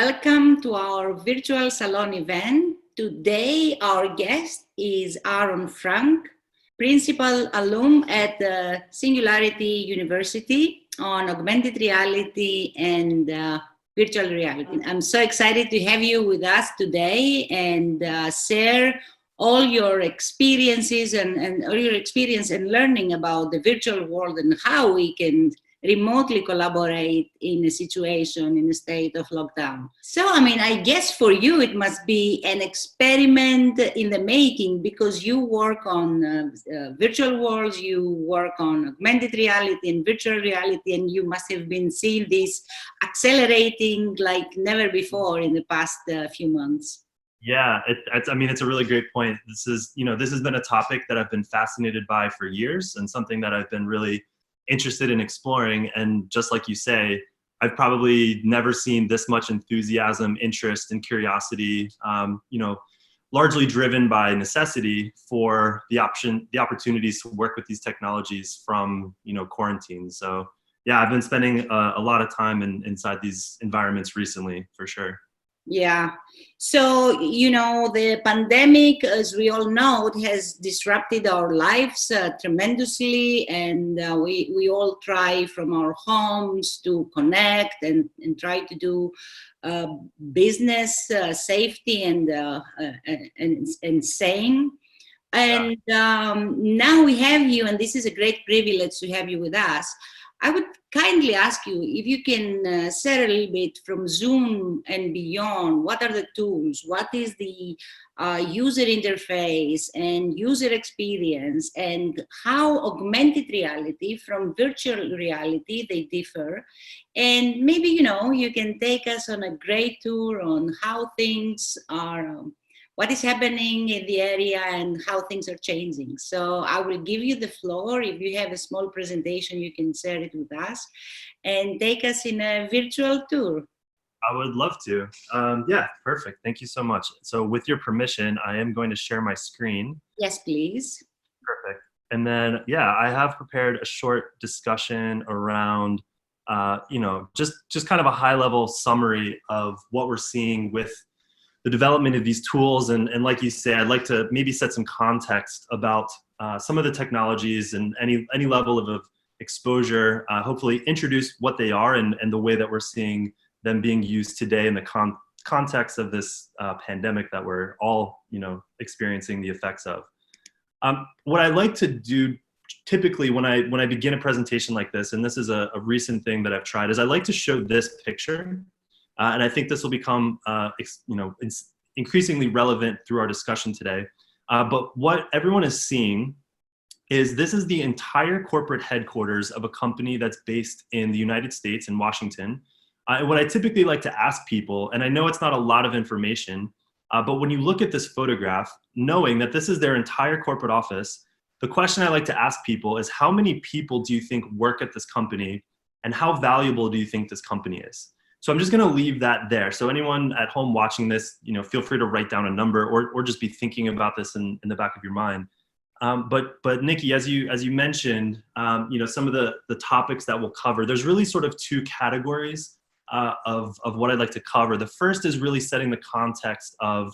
Welcome to our virtual salon event. Today, our guest is Aaron Frank, Principal Alum at the Singularity University on augmented reality and virtual reality. I'm so excited to have you with us today and share all your experiences and all your experience and learning about the virtual world and how we can remotely collaborate in a situation, in a state of lockdown. So, I guess for you, it must be an experiment in the making because you work on virtual worlds, you work on augmented reality and virtual reality, and you must have been seeing this accelerating like never before in the past few months. Yeah, it's a really great point. This has been a topic that I've been fascinated by for years and something that I've been really interested in exploring. And just like you say, I've probably never seen this much enthusiasm, interest, and curiosity, largely driven by necessity for the opportunities to work with these technologies from, quarantine. So yeah, I've been spending a lot of time inside these environments recently, for sure. Yeah. So, the pandemic, as we all know, it has disrupted our lives tremendously. And we all try from our homes to connect and try to do business safety and sane. And now we have you, and this is a great privilege to have you with us. I would kindly ask you if you can share a little bit from Zoom and beyond. What are the tools? What is the user interface and user experience, and how augmented reality from virtual reality they differ? And maybe you can take us on a great tour on how things are. What is happening in the area and how things are changing. So I will give you the floor. If you have a small presentation, you can share it with us and take us in a virtual tour. I would love to. Yeah, perfect. Thank you so much. So with your permission, I am going to share my screen. Yes, please. Perfect. And then, yeah, I have prepared a short discussion around, just kind of a high level summary of what we're seeing with the development of these tools. And like you say, I'd like to maybe set some context about some of the technologies and any level of exposure, hopefully introduce what they are and the way that we're seeing them being used today in the context of this pandemic that we're all, experiencing the effects of. What I like to do typically when I begin a presentation like this, and this is a recent thing that I've tried, is I like to show this picture. And I think this will become, increasingly relevant through our discussion today. But what everyone is seeing is this is the entire corporate headquarters of a company that's based in the United States in Washington. And what I typically like to ask people, and I know it's not a lot of information, but when you look at this photograph, knowing that this is their entire corporate office, the question I like to ask people is how many people do you think work at this company and how valuable do you think this company is? So I'm just going to leave that there. So anyone at home watching this, feel free to write down a number or just be thinking about this in the back of your mind. But Niki, as you mentioned, some of the topics that we'll cover, there's really sort of two categories of what I'd like to cover. The first is really setting the context of,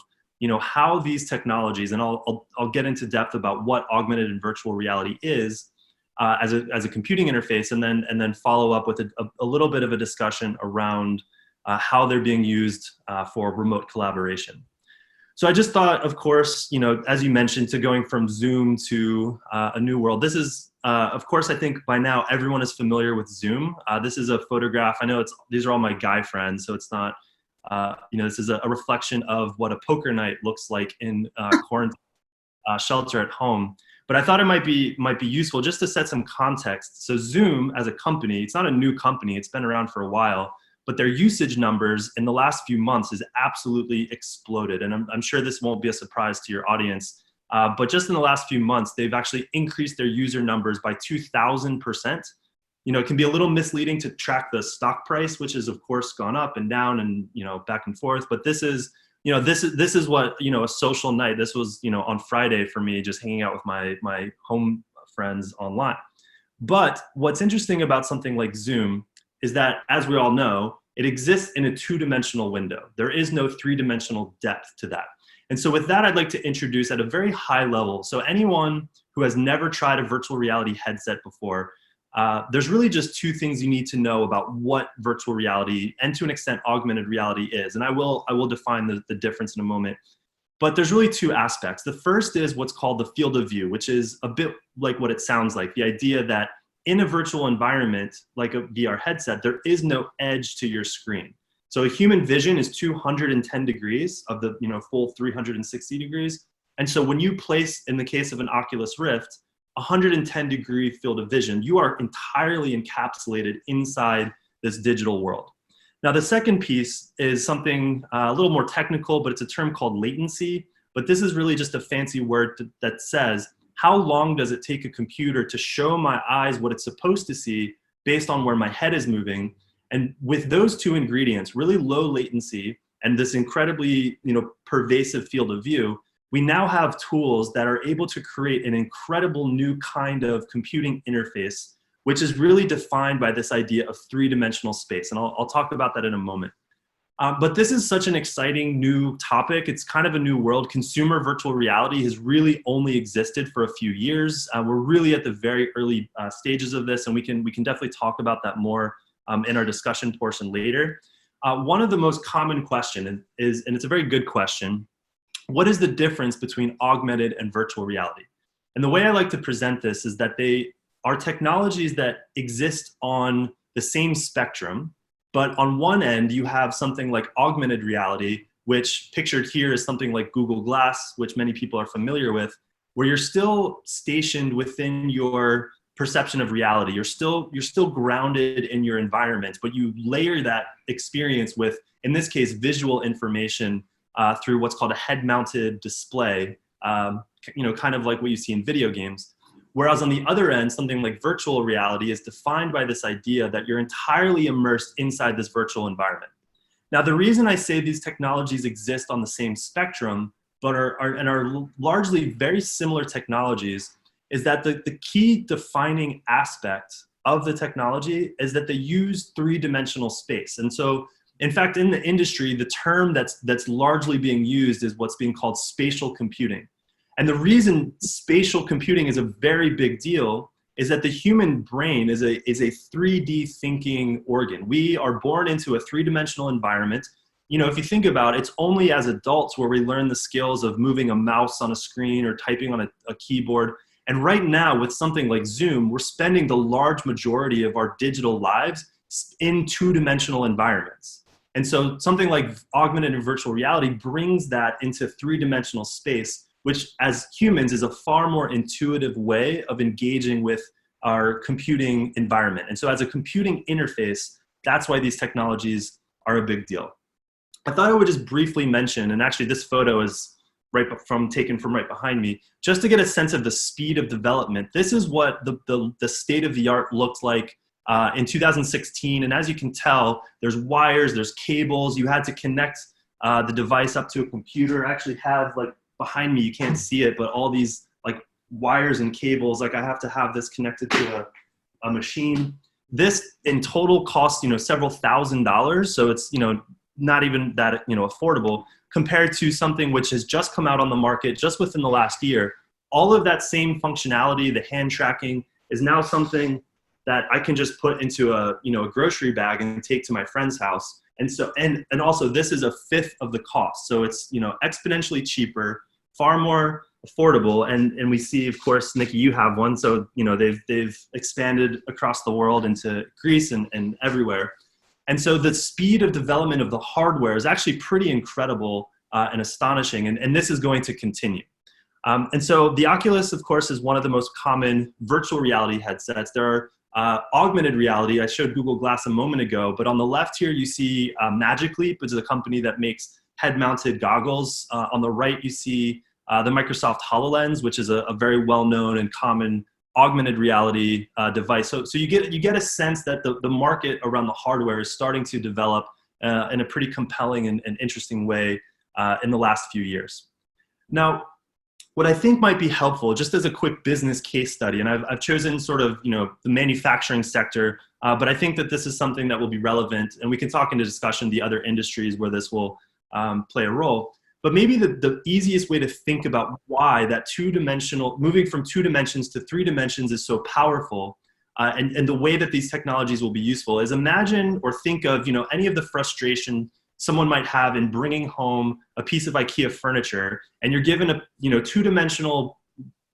how these technologies, and I'll get into depth about what augmented and virtual reality is, as a computing interface, and then follow up with a little bit of a discussion around how they're being used for remote collaboration. So I just thought, of course, as you mentioned, to going from Zoom to a new world. This is, of course, I think by now everyone is familiar with Zoom. This is a photograph. I know these are all my guy friends, so it's not, this is a reflection of what a poker night looks like in quarantine, shelter at home. But I thought it might be useful just to set some context. So Zoom as a company, it's not a new company, it's been around for a while, but their usage numbers in the last few months has absolutely exploded. And I'm sure this won't be a surprise to your audience, but just in the last few months, they've actually increased their user numbers by 2,000%. It can be a little misleading to track the stock price, which has of course gone up and down and, back and forth, but this is what, a social night. This was, on Friday for me, just hanging out with my home friends online. But what's interesting about something like Zoom is that, as we all know, It exists in a two-dimensional window. There is no three-dimensional depth to that. And so with that, I'd like to introduce at a very high level. So anyone who has never tried a virtual reality headset before, there's really just two things you need to know about what virtual reality and to an extent augmented reality is. And I will define the difference in a moment. But there's really two aspects. The first is what's called the field of view, which is a bit like what it sounds like. The idea that in a virtual environment, like a VR headset, there is no edge to your screen. So a human vision is 210 degrees of the full 360 degrees. And so when you place, in the case of an Oculus Rift, 110-degree field of vision, you are entirely encapsulated inside this digital world. Now, the second piece is something a little more technical, but it's a term called latency. But this is really just a fancy word that says, how long does it take a computer to show my eyes what it's supposed to see based on where my head is moving? And with those two ingredients, really low latency and this incredibly pervasive field of view, we now have tools that are able to create an incredible new kind of computing interface, which is really defined by this idea of three-dimensional space. And I'll talk about that in a moment. But this is such an exciting new topic. It's kind of a new world. Consumer virtual reality has really only existed for a few years. We're really at the very early stages of this, and we can definitely talk about that more in our discussion portion later. One of the most common questions is, and it's a very good question, what is the difference between augmented and virtual reality? And the way I like to present this is that they are technologies that exist on the same spectrum, but on one end you have something like augmented reality, which pictured here is something like Google Glass, which many people are familiar with, where you're still stationed within your perception of reality. You're still grounded in your environment, but you layer that experience with, in this case, visual information through what's called a head-mounted display, kind of like what you see in video games. Whereas on the other end, something like virtual reality is defined by this idea that you're entirely immersed inside this virtual environment. Now, the reason I say these technologies exist on the same spectrum, but are largely very similar technologies, is that the key defining aspect of the technology is that they use three-dimensional space. And so, in fact, in the industry, the term that's largely being used is what's being called spatial computing. And the reason spatial computing is a very big deal is that the human brain is a 3D thinking organ. We are born into a three-dimensional environment. If you think about it, it's only as adults where we learn the skills of moving a mouse on a screen or typing on a keyboard. And right now, with something like Zoom, we're spending the large majority of our digital lives in two-dimensional environments. And so something like augmented and virtual reality brings that into three-dimensional space, which as humans is a far more intuitive way of engaging with our computing environment. And so as a computing interface, that's why these technologies are a big deal. I thought I would just briefly mention, and actually this photo is taken from right behind me, just to get a sense of the speed of development. This is what the state of the art looked like in 2016. And as you can tell, there's wires, there's cables. You had to connect the device up to a computer. I actually have, like, behind me, you can't see it, but all these like wires and cables, like I have to have this connected to a machine. This in total costs, several $1,000s. So it's, not even that, affordable compared to something which has just come out on the market just within the last year. All of that same functionality, the hand tracking, is now something that I can just put into a grocery bag and take to my friend's house. And so, and also this is a fifth of the cost. So it's, exponentially cheaper, far more affordable. And we see, of course, Niki, you have one. So, they've expanded across the world into Greece and everywhere. And so the speed of development of the hardware is actually pretty incredible and astonishing. And this is going to continue. And so the Oculus, of course, is one of the most common virtual reality headsets. There are augmented reality. I showed Google Glass a moment ago, but on the left here, you see Magic Leap, which is a company that makes head-mounted goggles. On the right, you see the Microsoft HoloLens, which is a very well-known and common augmented reality device. So you get a sense that the market around the hardware is starting to develop in a pretty compelling and interesting way in the last few years. Now, what I think might be helpful, just as a quick business case study, and I've chosen sort of, the manufacturing sector, but I think that this is something that will be relevant, and we can talk into discussion the other industries where this will play a role. But maybe the easiest way to think about why that moving from 2 dimensions to 3 dimensions is so powerful, and the way that these technologies will be useful is imagine or think of, any of the frustration someone might have in bringing home a piece of IKEA furniture, and you're given a 2-dimensional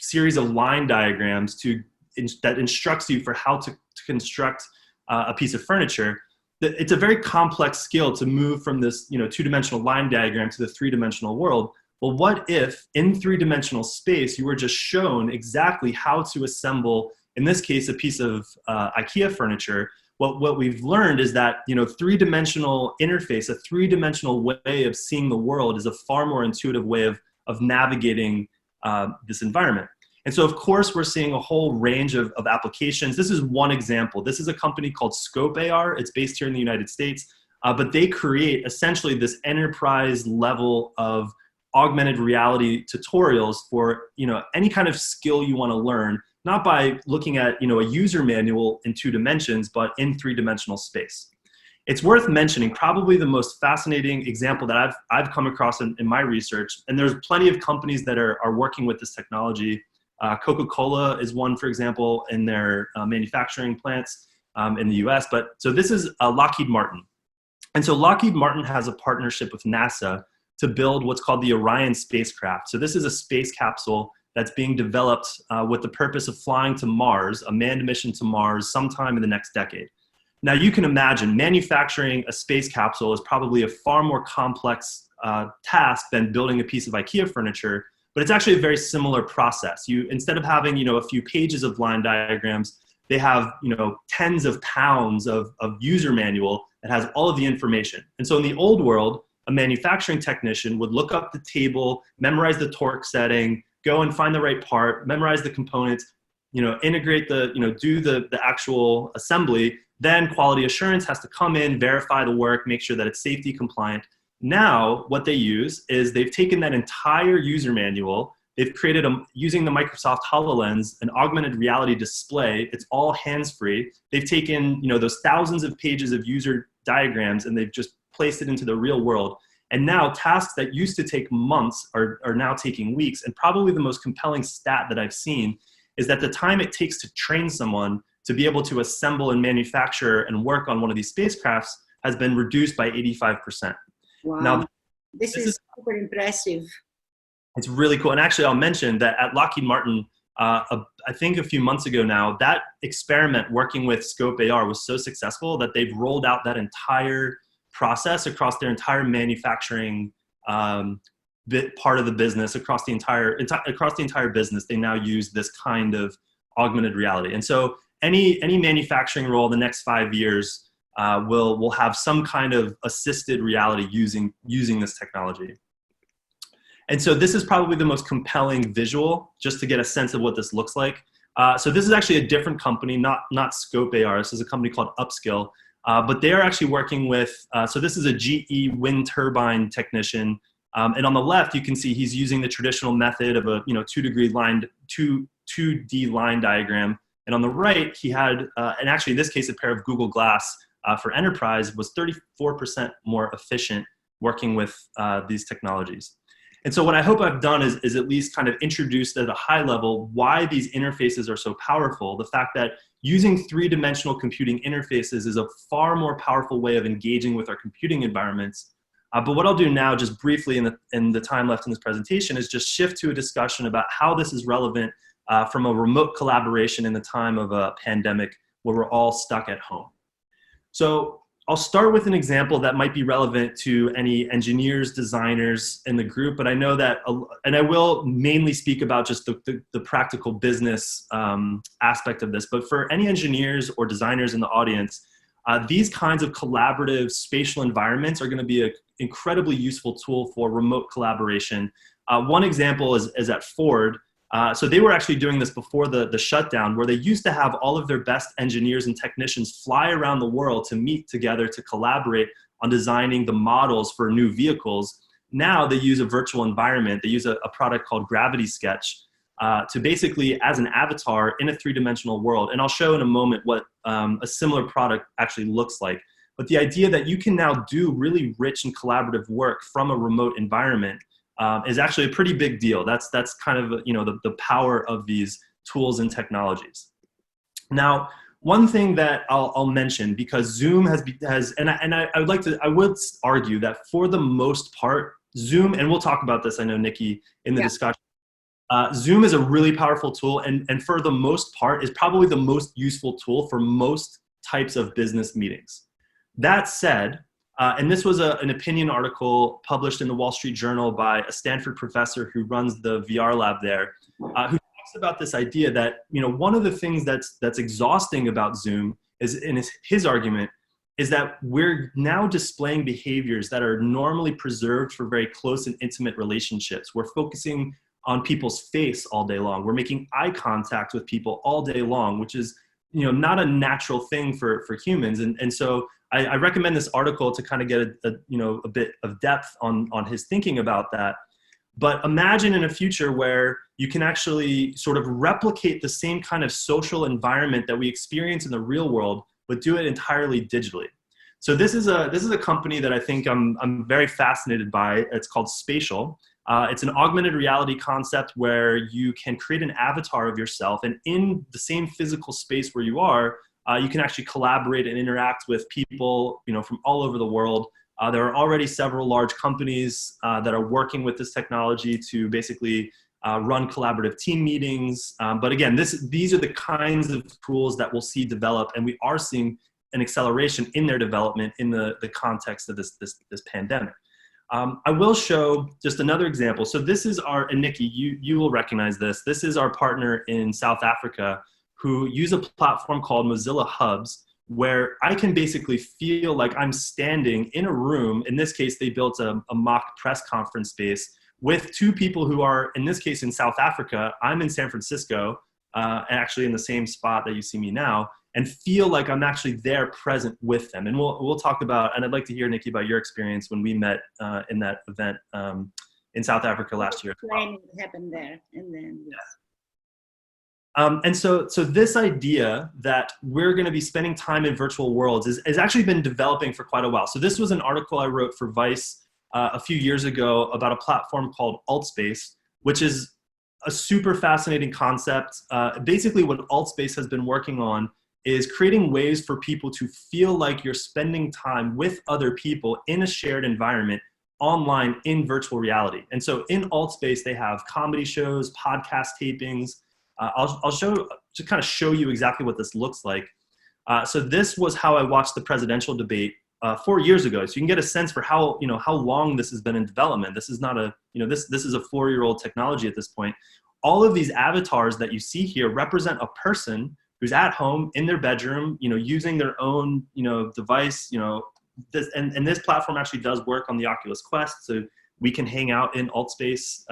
series of line diagrams that instructs you for how to construct a piece of furniture. It's a very complex skill to move from this 2-dimensional line diagram to the 3-dimensional world. Well, what if in 3-dimensional space you were just shown exactly how to assemble, in this case, a piece of IKEA furniture? What we've learned is that 3-dimensional interface, a 3-dimensional way of seeing the world, is a far more intuitive way of navigating this environment. And so, of course, we're seeing a whole range of applications. This is one example. This is a company called Scope AR. It's based here in the United States, but they create essentially this enterprise level of augmented reality tutorials for any kind of skill you want to learn, not by looking at a user manual in 2 dimensions, but in 3-dimensional space. It's worth mentioning probably the most fascinating example that I've come across in my research, and there's plenty of companies that are working with this technology. Coca-Cola is one, for example, in their manufacturing plants in the US. So this is Lockheed Martin. And so Lockheed Martin has a partnership with NASA to build what's called the Orion spacecraft. So this is a space capsule that's being developed with the purpose of flying to Mars, a manned mission to Mars sometime in the next decade. Now you can imagine manufacturing a space capsule is probably a far more complex task than building a piece of IKEA furniture, but it's actually a very similar process. Instead of having a few pages of line diagrams, they have tens of pounds of user manual that has all of the information. And so in the old world, a manufacturing technician would look up the table, memorize the torque setting, go and find the right part, memorize the components, integrate do the actual assembly. Then quality assurance has to come in, verify the work, make sure that it's safety compliant. Now, what they use is they've taken that entire user manual, they've created, using the Microsoft HoloLens, an augmented reality display. It's all hands-free. They've taken those thousands of pages of user diagrams and they've just placed it into the real world. And now tasks that used to take months are now taking weeks. And probably the most compelling stat that I've seen is that the time it takes to train someone to be able to assemble and manufacture and work on one of these spacecrafts has been reduced by 85%. Wow, now, this is super impressive. It's really cool. And actually, I'll mention that at Lockheed Martin, I think a few months ago now, that experiment working with Scope AR was so successful that they've rolled out that entire process across their entire manufacturing part of the business, across the entire business. They now use this kind of augmented reality. And so any manufacturing role in the next 5 years will have some kind of assisted reality using this technology. And so this is probably the most compelling visual, just to get a sense of what this looks like. So this is actually a different company, not Scope AR. This is a company called Upskill, but they are actually working with, so this is a GE wind turbine technician. And on the left, you can see he's using the traditional method of a 2D line diagram. And on the right, he had, and actually in this case, a pair of Google Glass for enterprise was 34% more efficient working with these technologies. And so what I hope I've done is at least kind of introduced at a high level why these interfaces are so powerful. The fact that using 3-dimensional computing interfaces is a far more powerful way of engaging with our computing environments. But what I'll do now, just briefly in the time left in this presentation, is just shift to a discussion about how this is relevant from a remote collaboration in the time of a pandemic where we're all stuck at home. So I'll start with an example that might be relevant to any engineers, designers in the group, but I know that, and I will mainly speak about just the practical business aspect of this, but for any engineers or designers in the audience, these kinds of collaborative spatial environments are going to be an incredibly useful tool for remote collaboration. One example is at Ford. So they were actually doing this before the shutdown, where they used to have all of their best engineers and technicians fly around the world to meet together to collaborate on designing the models for new vehicles. Now they use a virtual environment. They use a product called Gravity Sketch to basically, as an avatar in a three-dimensional world. And I'll show in a moment what a similar product actually looks like. But the idea that you can now do really rich and collaborative work from a remote environment is actually a pretty big deal. That's kind of, you know, the power of these tools and technologies. Now, one thing that I'll mention, because Zoom has I would argue that for the most part, Zoom, and we'll talk about this, I know, Niki, in the discussion, Zoom is a really powerful tool, and for the most part is probably the most useful tool for most types of business meetings. That said, and this was an opinion article published in the Wall Street Journal by a Stanford professor who runs the VR lab there, who talks about this idea that, you know, one of the things that's exhausting about Zoom is, in his argument, is that we're now displaying behaviors that are normally preserved for very close and intimate relationships. We're focusing on people's face all day long. We're making eye contact with people all day long, which is, you know, not a natural thing for humans. And so I recommend this article to kind of get a bit of depth on his thinking about that. But imagine in a future where you can actually sort of replicate the same kind of social environment that we experience in the real world, but do it entirely digitally. So this is a company that I think I'm very fascinated by. It's called Spatial. It's an augmented reality concept where you can create an avatar of yourself, and in the same physical space where you are, you can actually collaborate and interact with people, you know, from all over the world. There are already several large companies that are working with this technology to basically run collaborative team meetings. But again, these are the kinds of tools that we'll see develop, and we are seeing an acceleration in their development in the context of this pandemic. I will show just another example. So this is and Niki, you will recognize this. This is our partner in South Africa who use a platform called Mozilla Hubs, where I can basically feel like I'm standing in a room. In this case, they built a mock press conference space with two people who are, in this case, in South Africa. I'm in San Francisco, actually in the same spot that you see me now, and feel like I'm actually there present with them. And we'll talk about, and I'd like to hear, Niki, about your experience when we met in that event in South Africa last year. What happened there, and then yes. And so this idea that we're going to be spending time in virtual worlds has actually been developing for quite a while. So this was an article I wrote for Vice a few years ago about a platform called AltSpace, which is a super fascinating concept. Basically, what AltSpace has been working on is creating ways for people to feel like you're spending time with other people in a shared environment online in virtual reality. And so in AltSpace, they have comedy shows, podcast tapings. I'll kind of show you exactly what this looks like. So this was how I watched the presidential debate 4 years ago. So you can get a sense for how long this has been in development. This is not this is a 4-year-old technology at this point. All of these avatars that you see here represent a person who's at home in their bedroom, using their own, device, this platform actually does work on the Oculus Quest. So we can hang out in AltSpace,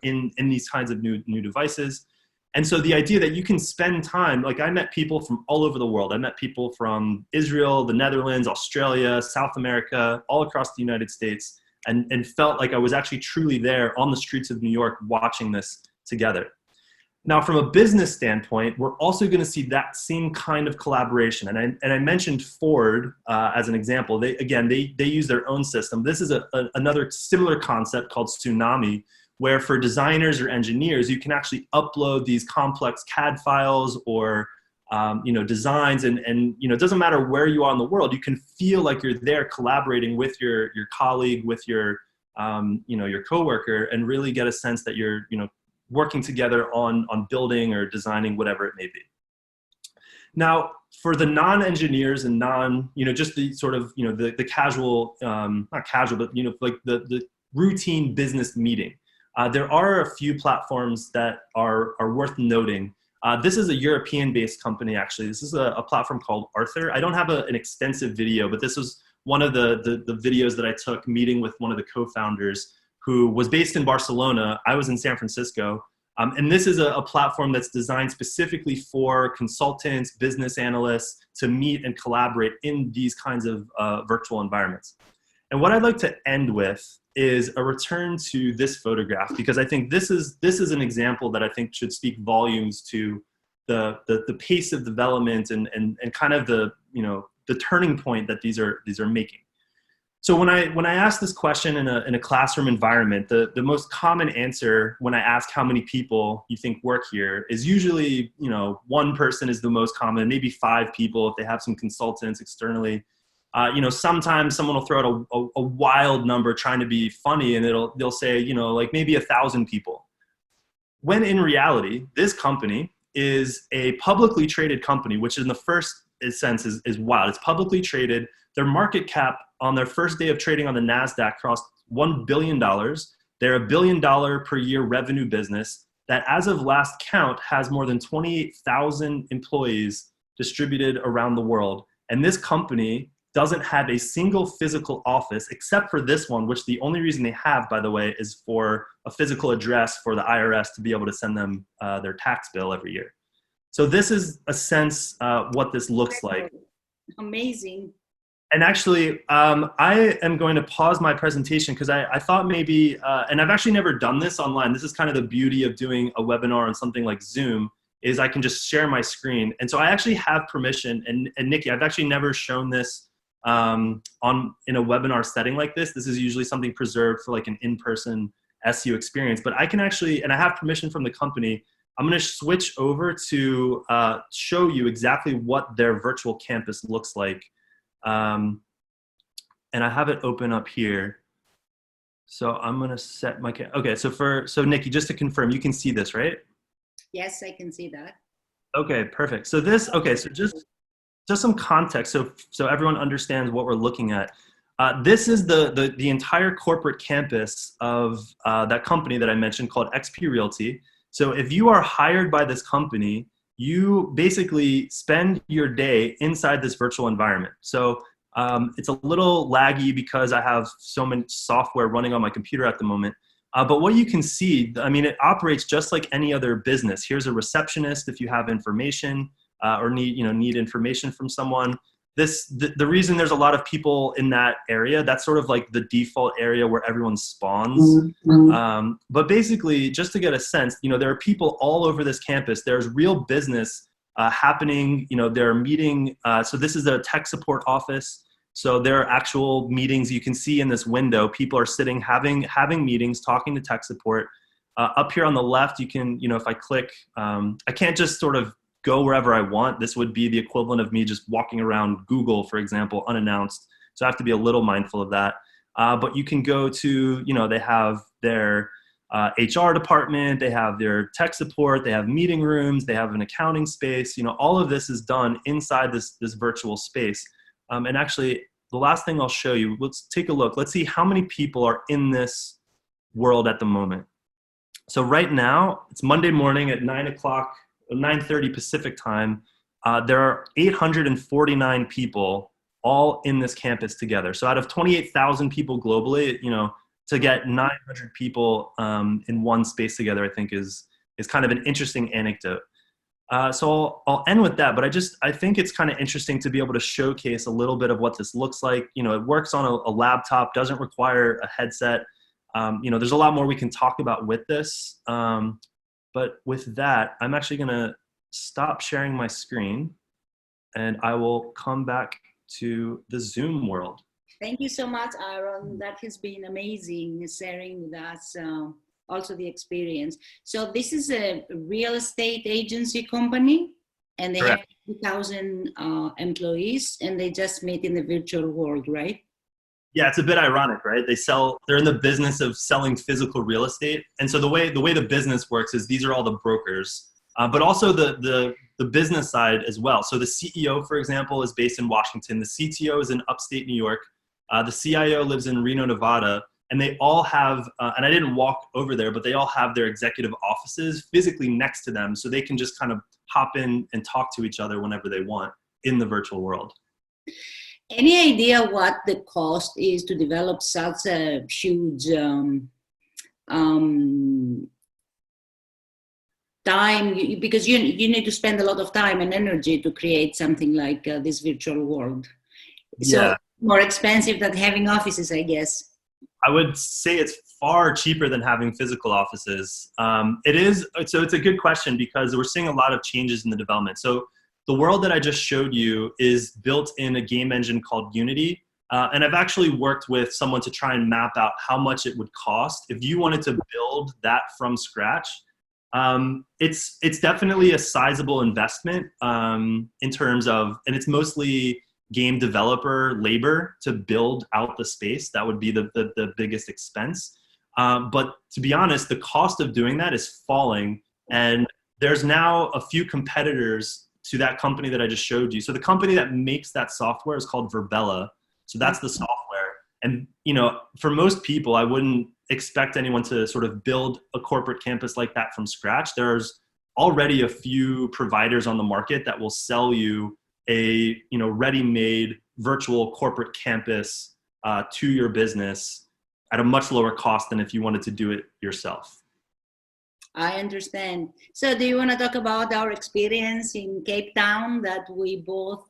in these kinds of new devices. And so the idea that you can spend time, like I met people from all over the world. I met people from Israel, the Netherlands, Australia, South America, all across the United States, and felt like I was actually truly there on the streets of New York watching this together. Now, from a business standpoint, we're also going to see that same kind of collaboration. And I mentioned Ford as an example. They use their own system. This is another similar concept called Tsunami, where for designers or engineers, you can actually upload these complex CAD files or designs, and it doesn't matter where you are in the world, you can feel like you're there collaborating with your colleague, with your coworker, and really get a sense that you're working together on building or designing whatever it may be. Now, for the non-engineers and just the sort of the casual, not casual, but like the routine business meeting. There are a few platforms that are worth noting. This is a European-based company, actually. This is a platform called Arthur. I don't have an extensive video, but this was one of the videos that I took meeting with one of the co-founders who was based in Barcelona. I was in San Francisco. And this is a platform that's designed specifically for consultants, business analysts to meet and collaborate in these kinds of virtual environments. And what I'd like to end with is a return to this photograph, because I think this is an example that I think should speak volumes to the pace of development and kind of the turning point that these are making. So when I ask this question in a classroom environment, the most common answer when I ask how many people you think work here is usually, one person is the most common, maybe 5 people if they have some consultants externally. Sometimes someone will throw out a wild number trying to be funny, and they'll say, like maybe 1,000 people. When in reality, this company is a publicly traded company, which in the first sense is wild. It's publicly traded. Their market cap on their first day of trading on the NASDAQ crossed $1 billion. They're $1 billion per year revenue business that, as of last count, has more than 28,000 employees distributed around the world. And this company doesn't have a single physical office except for this one, which the only reason they have, by the way, is for a physical address for the IRS to be able to send them their tax bill every year. So this is a sense what this looks like. Amazing. And actually, I am going to pause my presentation because I thought maybe, and I've actually never done this online. This is kind of the beauty of doing a webinar on something like Zoom, is I can just share my screen. And so I actually have permission, and Niki, I've actually never shown this in a webinar setting like this. This is usually something preserved for like an in-person SEO experience, but I can actually, and I have permission from the company, I'm going to switch over to show you exactly what their virtual campus looks like. And I have it open up here. So I'm going to set my, okay. So Niki, just to confirm, you can see this, right? Yes, I can see that. Okay, perfect. So so just some context so everyone understands what we're looking at. This is the entire corporate campus of that company that I mentioned called XP Realty. So if you are hired by this company, you basically spend your day inside this virtual environment. So it's a little laggy because I have so much software running on my computer at the moment. But what you can see, I mean, it operates just like any other business. Here's a receptionist if you have information or need information from someone. The reason there's a lot of people in that area, that's sort of like the default area where everyone spawns. But basically, just to get a sense, there are people all over this campus. There's real business happening. They're meeting. So this is a tech support office. So there are actual meetings you can see in this window. People are sitting, having meetings, talking to tech support. Up here on the left, you can, if I click, I can't just sort of go wherever I want. This would be the equivalent of me just walking around Google, for example, unannounced. So I have to be a little mindful of that. But you can go to, they have their HR department, they have their tech support, they have meeting rooms, they have an accounting space. All of this is done inside this virtual space. And actually, the last thing I'll show you, let's take a look. Let's see how many people are in this world at the moment. So right now, it's Monday morning at 9:30 Pacific time. There are 849 people all in this campus together. So out of 28,000 people globally, to get 900 people in one space together, I think is kind of an interesting anecdote. So I'll end with that, but I think it's kind of interesting to be able to showcase a little bit of what this looks like. It works on a laptop, doesn't require a headset. There's a lot more we can talk about with this. But with that, I'm actually going to stop sharing my screen and I will come back to the Zoom world. Thank you so much, Aaron. That has been amazing, sharing with us also the experience. So this is a real estate agency company, and they Correct. have 2,000 employees, and they just meet in the virtual world, right? Yeah, it's a bit ironic, right? They're in the business of selling physical real estate. And so the way the business works is these are all the brokers, but also the business side as well. So the CEO, for example, is based in Washington. The CTO is in upstate New York. The CIO lives in Reno, Nevada. And they all have, and I didn't walk over there, but they all have their executive offices physically next to them. So they can just kind of hop in and talk to each other whenever they want in the virtual world. Any idea what the cost is to develop such a huge time? Because you need to spend a lot of time and energy to create something like this virtual world. So Yeah. More expensive than having offices, I guess. I would say it's far cheaper than having physical offices. It is, so it's a good question because we're seeing a lot of changes in the development. So the world that I just showed you is built in a game engine called Unity. And I've actually worked with someone to try and map out how much it would cost if you wanted to build that from scratch. It's definitely a sizable investment in terms of, and it's mostly game developer labor to build out the space. That would be the biggest expense. But to be honest, the cost of doing that is falling. And there's now a few competitors to that company that I just showed you. So the company that makes that software is called Verbella. So that's the software. And, you know, for most people, I wouldn't expect anyone to sort of build a corporate campus like that from scratch. There's already a few providers on the market that will sell you a, you know, ready-made virtual corporate campus to your business at a much lower cost than if you wanted to do it yourself. I understand. So do you want to talk about our experience in Cape Town that we both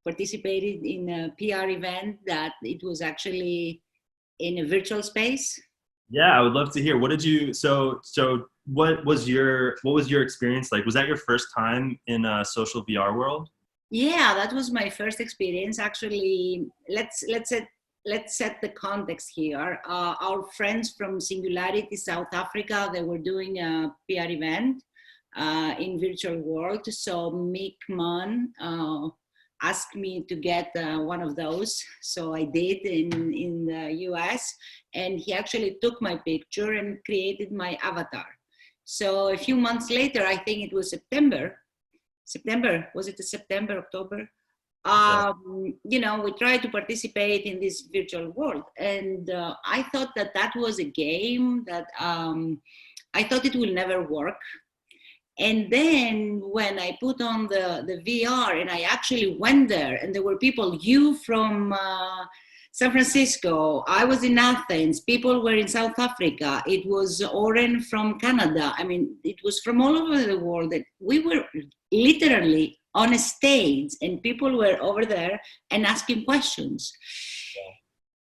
participated in a PR event that it was actually in a virtual space? Yeah, I would love to hear. What did you, so what was your experience like? Was that your first time in a social VR world? Yeah, that was my first experience. Actually, let's set the context here. Our friends from Singularity South Africa, they were doing a PR event in virtual world. So Mick Mann asked me to get one of those. So I did in the US, and he actually took my picture and created my avatar. So a few months later, I think it was September, was it September, October? You know, we tried to participate in this virtual world, and I thought that that was a game that I thought it will never work. And then when I put on the VR and I actually went there, and there were people, you from San Francisco, I was in Athens, people were in South Africa, it was Oren from Canada. I mean, it was from all over the world. That we were literally on a stage and people were over there and asking questions.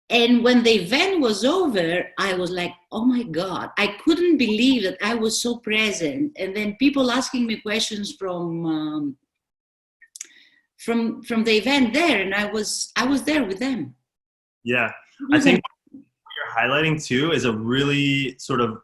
And when the event was over, I was like, oh my God, I couldn't believe that I was so present. And then people asking me questions from the event there, and I was there with them. Yeah, I think what you're highlighting too is a really sort of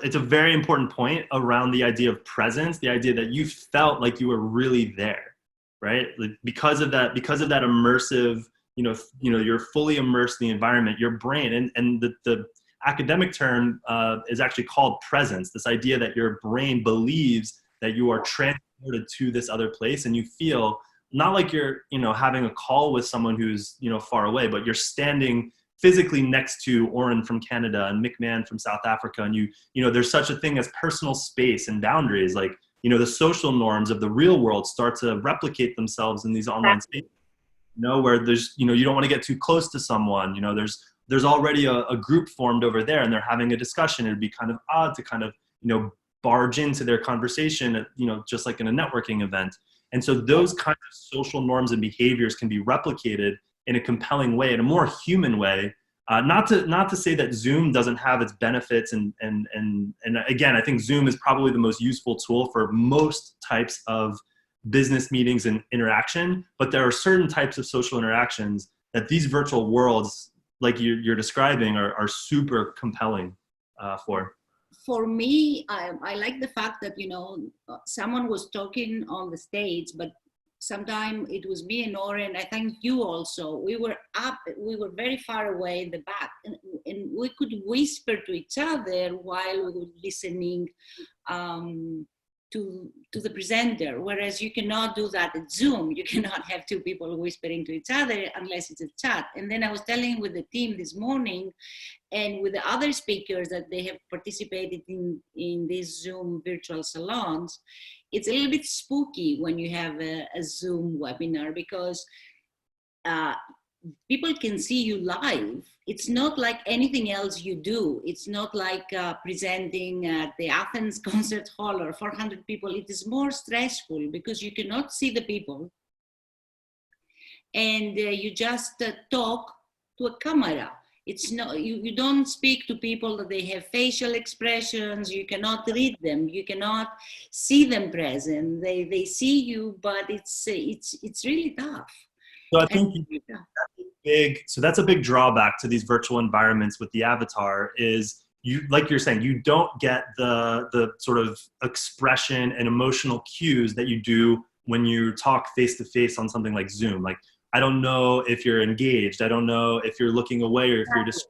it's a very important point around the idea of presence, the idea that you felt like you were really there, right? Like because of that immersive, you know, you're fully immersed in the environment, your brain, and the academic term is actually called presence, this idea that your brain believes that you are transported to this other place, and you feel not like you're, you know, having a call with someone who's, you know, far away, but you're standing physically next to Oren from Canada and Mick Mann from South Africa. And you know, there's such a thing as personal space and boundaries. Like, you know, the social norms of the real world start to replicate themselves in these online spaces, you know, where there's, you know, you don't want to get too close to someone, you know, there's already a group formed over there and they're having a discussion. It'd be kind of odd to kind of, you know, barge into their conversation, you know, just like in a networking event. And so those kinds of social norms and behaviors can be replicated in a compelling way, in a more human way. Not to say that Zoom doesn't have its benefits, and again, I think Zoom is probably the most useful tool for most types of business meetings and interaction. But there are certain types of social interactions that these virtual worlds, like you're describing, are super compelling for. For me, I like the fact that, you know, someone was talking on the stage, but sometimes it was me and Oren. I think you also. We were very far away in the back, and we could whisper to each other while we were listening to the presenter, whereas you cannot do that at Zoom. You cannot have two people whispering to each other unless it's a chat. And then I was telling with the team this morning and with the other speakers that they have participated in these Zoom virtual salons, it's a little bit spooky when you have a Zoom webinar because people can see you live it's not like anything else you do. It's not like presenting at the Athens Concert Hall or 400 people. It is more stressful because you cannot see the people, and you just talk to a camera. It's not, you don't speak to people that they have facial expressions. You cannot read them. You cannot see them present. They see you, but it's really tough. So I think so that's a big drawback to these virtual environments with the avatar is you, like you're saying, you don't get the sort of expression and emotional cues that you do when you talk face to face on something like Zoom. Like, I don't know if you're engaged. I don't know if you're looking away or if you're just,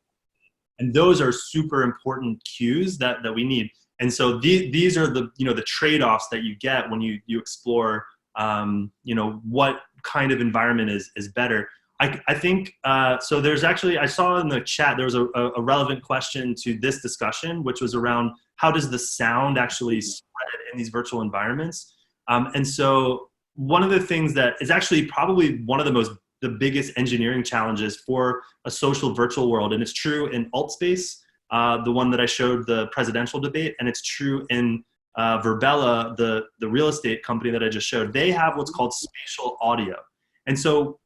and those are super important cues that we need. And so these are the, the trade-offs that you get when you explore, what kind of environment is better. I think, so there's actually, I saw in the chat, there was a relevant question to this discussion, which was around how does the sound actually spread in these virtual environments? And so one of the things that is actually probably one of the biggest engineering challenges for a social virtual world, and it's true in AltSpace, the one that I showed the presidential debate, and it's true in Virbela, the real estate company that I just showed. They have what's called spatial audio. And so,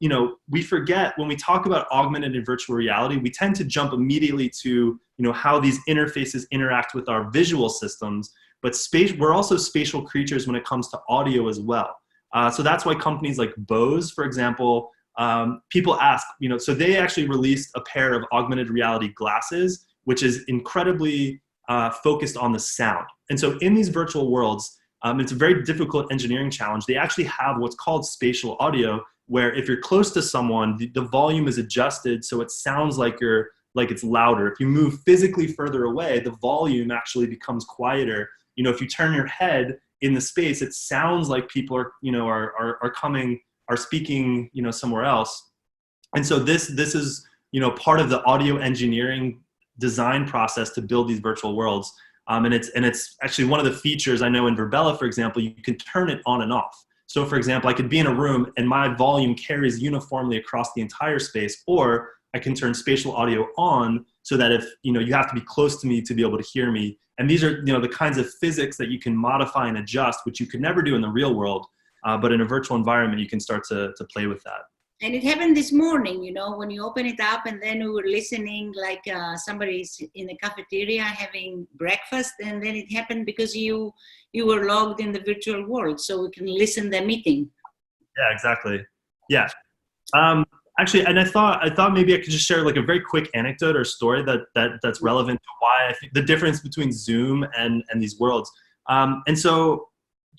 we forget when we talk about augmented and virtual reality, we tend to jump immediately to, how these interfaces interact with our visual systems, but we're also spatial creatures when it comes to audio as well. So that's why companies like Bose, for example, people ask, so they actually released a pair of augmented reality glasses, which is incredibly focused on the sound. And so in these virtual worlds, it's a very difficult engineering challenge. They actually have what's called spatial audio, where if you're close to someone, the volume is adjusted so it sounds like it's louder. If you move physically further away, the volume actually becomes quieter. If you turn your head in the space, it sounds like people are speaking, somewhere else. And so this is, part of the audio engineering design process to build these virtual worlds. And it's actually one of the features I know in Virbela, for example, you can turn it on and off. So for example, I could be in a room and my volume carries uniformly across the entire space, or I can turn spatial audio on so that if, you have to be close to me to be able to hear me. And these are, the kinds of physics that you can modify and adjust, which you could never do in the real world. But in a virtual environment, you can start to play with that. And it happened this morning, when you open it up, and then we were listening like somebody's in the cafeteria having breakfast, and then it happened because you were logged in the virtual world, so we can listen the meeting. Yeah, exactly. Yeah. Actually, and I thought maybe I could just share like a very quick anecdote or story that's relevant to why I think the difference between Zoom and these worlds. And so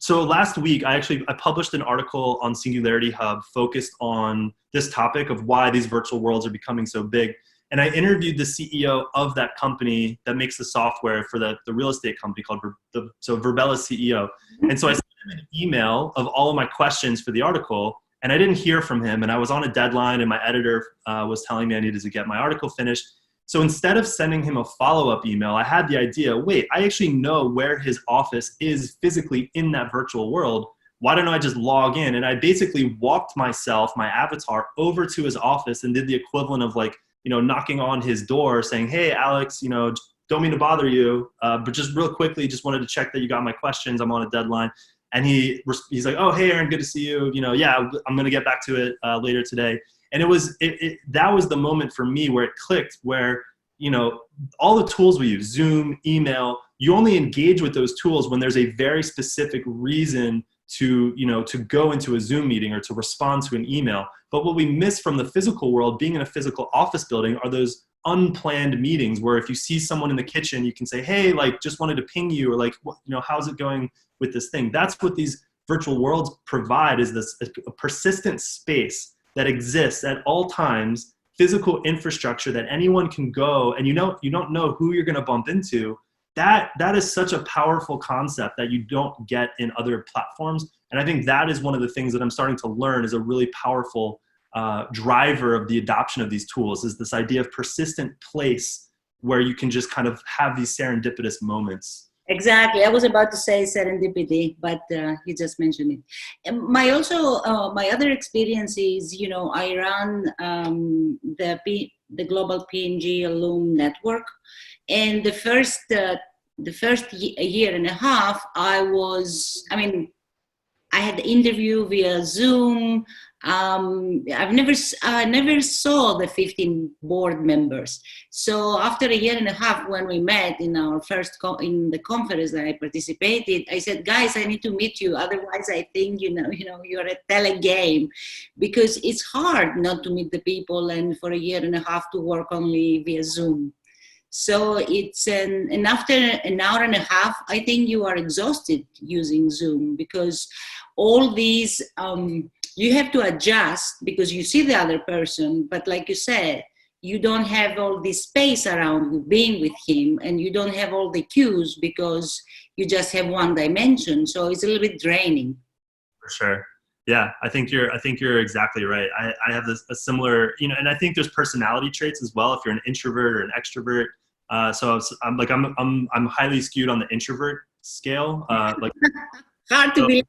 last week, I published an article on Singularity Hub focused on this topic of why these virtual worlds are becoming so big. And I interviewed the CEO of that company that makes the software for the real estate company called Virbela's CEO. And so I sent him an email of all of my questions for the article, and I didn't hear from him. And I was on a deadline, and my editor was telling me I needed to get my article finished. So instead of sending him a follow-up email, I had the idea, wait, I actually know where his office is physically in that virtual world. Why don't I just log in? And I basically walked my avatar, over to his office and did the equivalent of like, knocking on his door saying, hey, Alex, don't mean to bother you, but just real quickly, just wanted to check that you got my questions. I'm on a deadline. And he's like, oh, hey, Aaron, good to see you. Yeah, I'm going to get back to it later today. And that was the moment for me where it clicked, where, all the tools we use, Zoom, email, you only engage with those tools when there's a very specific reason to go into a Zoom meeting or to respond to an email. But what we miss from the physical world, being in a physical office building, are those unplanned meetings where if you see someone in the kitchen, you can say, hey, like, just wanted to ping you, or like, how's it going with this thing? That's what these virtual worlds provide, is this a persistent space that exists at all times, physical infrastructure that anyone can go, and you don't know who you're going to bump into. That is such a powerful concept that you don't get in other platforms. And I think that is one of the things that I'm starting to learn is a really powerful driver of the adoption of these tools, is this idea of persistent place where you can just kind of have these serendipitous moments. Exactly. I was about to say serendipity, but you just mentioned it. And my other experience is, I run the global PNG alum network, and the first year and a half, I had the interview via Zoom. I never saw the 15 board members. So after a year and a half, when we met in our in the conference that I participated, I said, "Guys, I need to meet you. Otherwise, I think you're a telegame, because it's hard not to meet the people, and for a year and a half to work only via Zoom." So and after an hour and a half, I think you are exhausted using Zoom, because all these, you have to adjust because you see the other person, but like you said, you don't have all this space around you being with him, and you don't have all the cues because you just have one dimension. So it's a little bit draining. For sure. Yeah, I think you're exactly right. I have a similar, and I think there's personality traits as well. If you're an introvert or an extrovert, I'm highly skewed on the introvert scale. Hard to believe.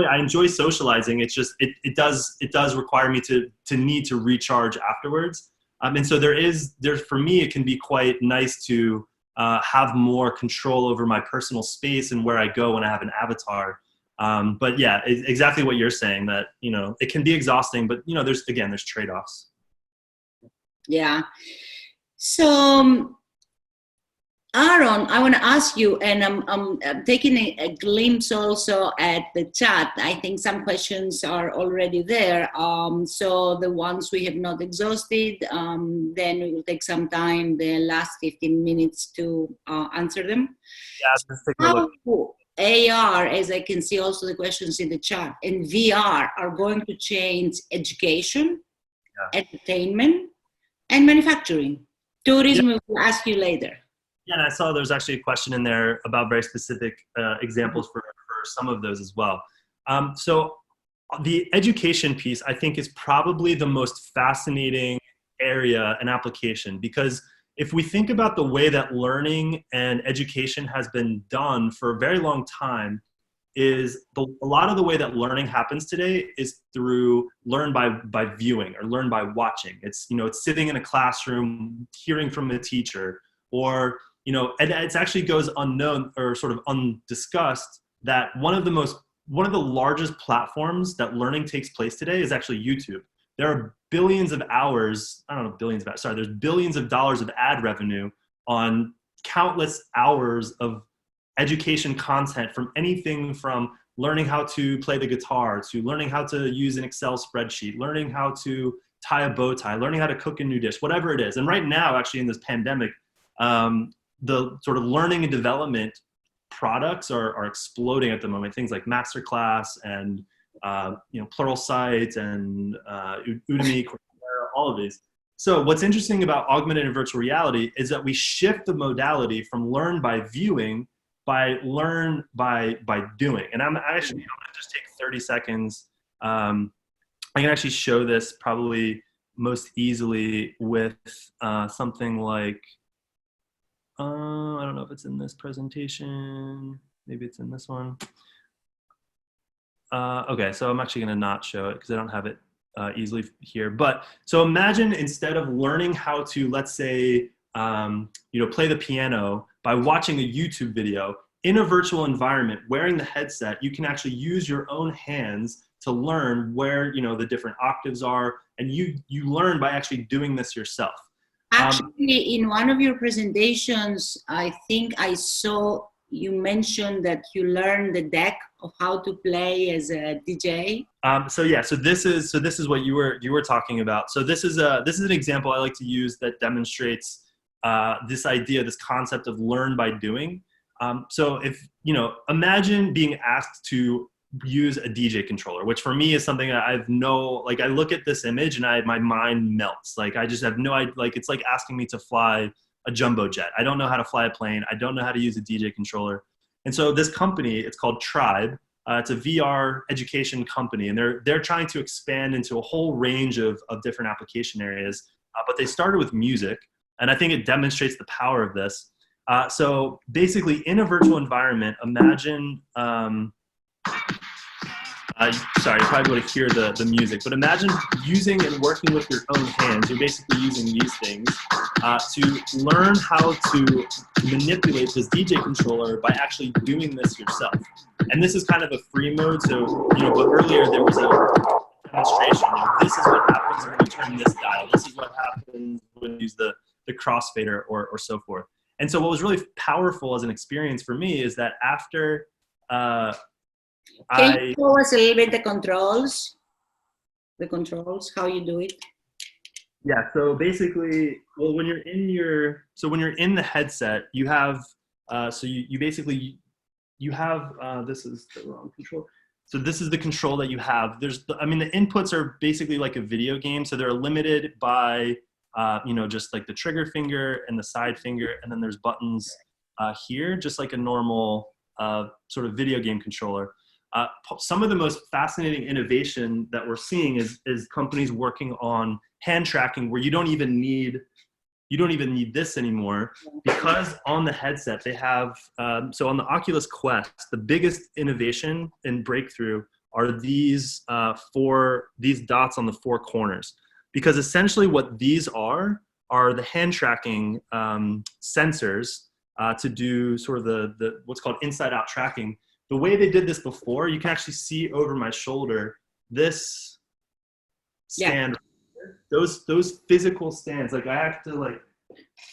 I enjoy socializing. It's just it does require me to need to recharge afterwards. And so there's for me, it can be quite nice to have more control over my personal space and where I go when I have an avatar. But yeah, exactly what you're saying, that it can be exhausting, but there's trade-offs. Yeah. So Aaron, I want to ask you, and I'm taking a glimpse also at the chat. I think some questions are already there. So the ones we have not exhausted, then we will take some time, the last 15 minutes, to answer them. Yeah, let's take a look. AR, as I can see also the questions in the chat, and VR are going to change education, entertainment, and manufacturing. Tourism, we will ask you later. Yeah, and I saw there's actually a question in there about very specific examples for some of those as well. So the education piece, I think, is probably the most fascinating area and application, because if we think about the way that learning and education has been done for a very long time, a lot of the way that learning happens today is through learn by viewing or learn by watching. It's sitting in a classroom, hearing from a teacher, or and it actually goes unknown or sort of undiscussed that one of the largest platforms that learning takes place today is actually YouTube. There are billions of hours, there's billions of dollars of ad revenue on countless hours of education content, from anything from learning how to play the guitar, to learning how to use an Excel spreadsheet, learning how to tie a bow tie, learning how to cook a new dish, whatever it is. And right now, actually, in this pandemic, the sort of learning and development products are exploding at the moment. Things like Masterclass and Pluralsight and Udemy, Coursera, all of these. So what's interesting about augmented and virtual reality is that we shift the modality from learn by viewing by learn by doing. And I'm going to just take 30 seconds. I can actually show this probably most easily with something like, I don't know if it's in this presentation. Maybe it's in this one. Okay, so I'm actually going to not show it because I don't have it easily here. But so imagine, instead of learning how to, let's say, play the piano by watching a YouTube video, in a virtual environment, wearing the headset, you can actually use your own hands to learn where the different octaves are, and you learn by actually doing this yourself. Actually, in one of your presentations, I think I saw you mentioned that you learned the deck of how to play as a DJ. So this is what you were talking about. So this is an example I like to use that demonstrates this concept of learn by doing. So if imagine being asked to use a DJ controller, which for me is something that I look at this image and my mind melts. Like, I just have no idea. Like, it's like asking me to fly a jumbo jet. I don't know how to fly a plane. I don't know how to use a DJ controller. And so this company, it's called Tribe. It's a VR education company, and they're trying to expand into a whole range of different application areas. But they started with music, and I think it demonstrates the power of this. So basically, in a virtual environment, imagine, sorry, you're probably going to hear the music, but imagine using and working with your own hands. You're basically using these things to learn how to manipulate this DJ controller by actually doing this yourself. And this is kind of a free mode. So, but earlier there was a demonstration. This is what happens when you turn this dial. This is what happens when you use the crossfader or so forth. And so what was really powerful as an experience for me is that after Can you show us a little bit the controls, how you do it? Yeah, so basically, well, when you're in the headset, you have, so you basically, you have, this is the wrong control. So this is the control that you have. The inputs are basically like a video game. So they're limited by, just like the trigger finger and the side finger. And then there's buttons here, just like a normal sort of video game controller. Some of the most fascinating innovation that we're seeing is companies working on hand tracking where you don't even need this anymore, because on the headset they have, so on the Oculus Quest, the biggest innovation and breakthrough are these these dots on the four corners. Because essentially what these are the hand tracking sensors to do sort of the what's called inside out tracking. The way they did this before, you can actually see over my shoulder, this stand, those physical stands, like I have to like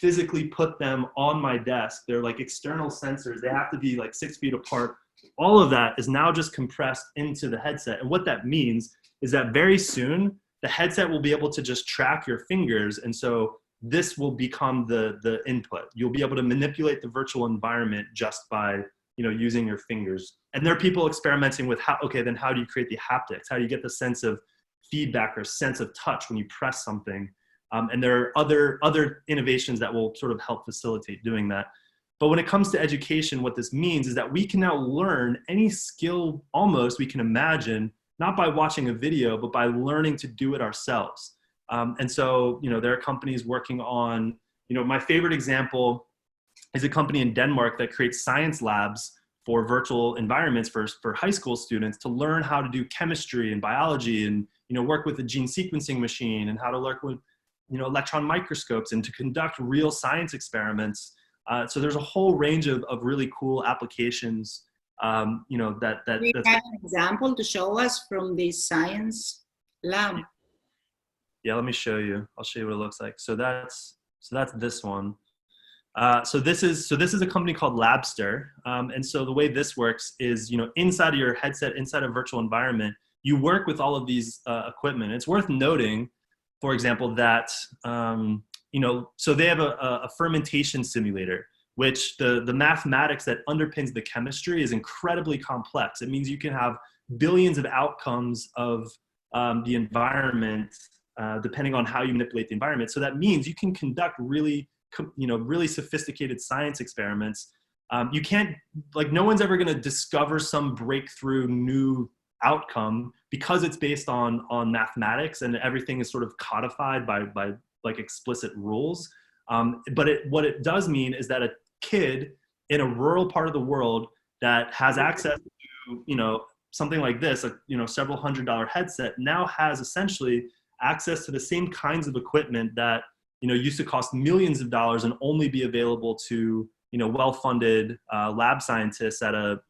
physically put them on my desk. They're like external sensors. They have to be like 6 feet apart. All of that is now just compressed into the headset. And what that means is that very soon, the headset will be able to just track your fingers. And so this will become the input. You'll be able to manipulate the virtual environment just by using your fingers. And there are people experimenting with how do you create the haptics? How do you get the sense of feedback or sense of touch when you press something? And there are other innovations that will sort of help facilitate doing that. But when it comes to education, what this means is that we can now learn any skill almost we can imagine, not by watching a video, but by learning to do it ourselves. And so, there are companies working on, my favorite example is a company in Denmark that creates science labs for virtual environments for high school students to learn how to do chemistry and biology and, work with a gene sequencing machine and how to work with, electron microscopes and to conduct real science experiments. So there's a whole range of really cool applications, that Do you have an example to show us from this science lab? Yeah, let me show you. I'll show you what it looks like. So that's this one. So this is a company called Labster. And so the way this works is, inside of your headset, inside a virtual environment, you work with all of these equipment. It's worth noting, for example, that, so they have a fermentation simulator, which the mathematics that underpins the chemistry is incredibly complex. It means you can have billions of outcomes of the environment, depending on how you manipulate the environment. So that means you can conduct really sophisticated science experiments. You can't, no one's ever going to discover some breakthrough new outcome because it's based on mathematics and everything is sort of codified by like explicit rules. But what it does mean is that a kid in a rural part of the world that has access to, something like this, several $100 headset, now has essentially access to the same kinds of equipment that used to cost millions of dollars and only be available to, well-funded lab scientists at a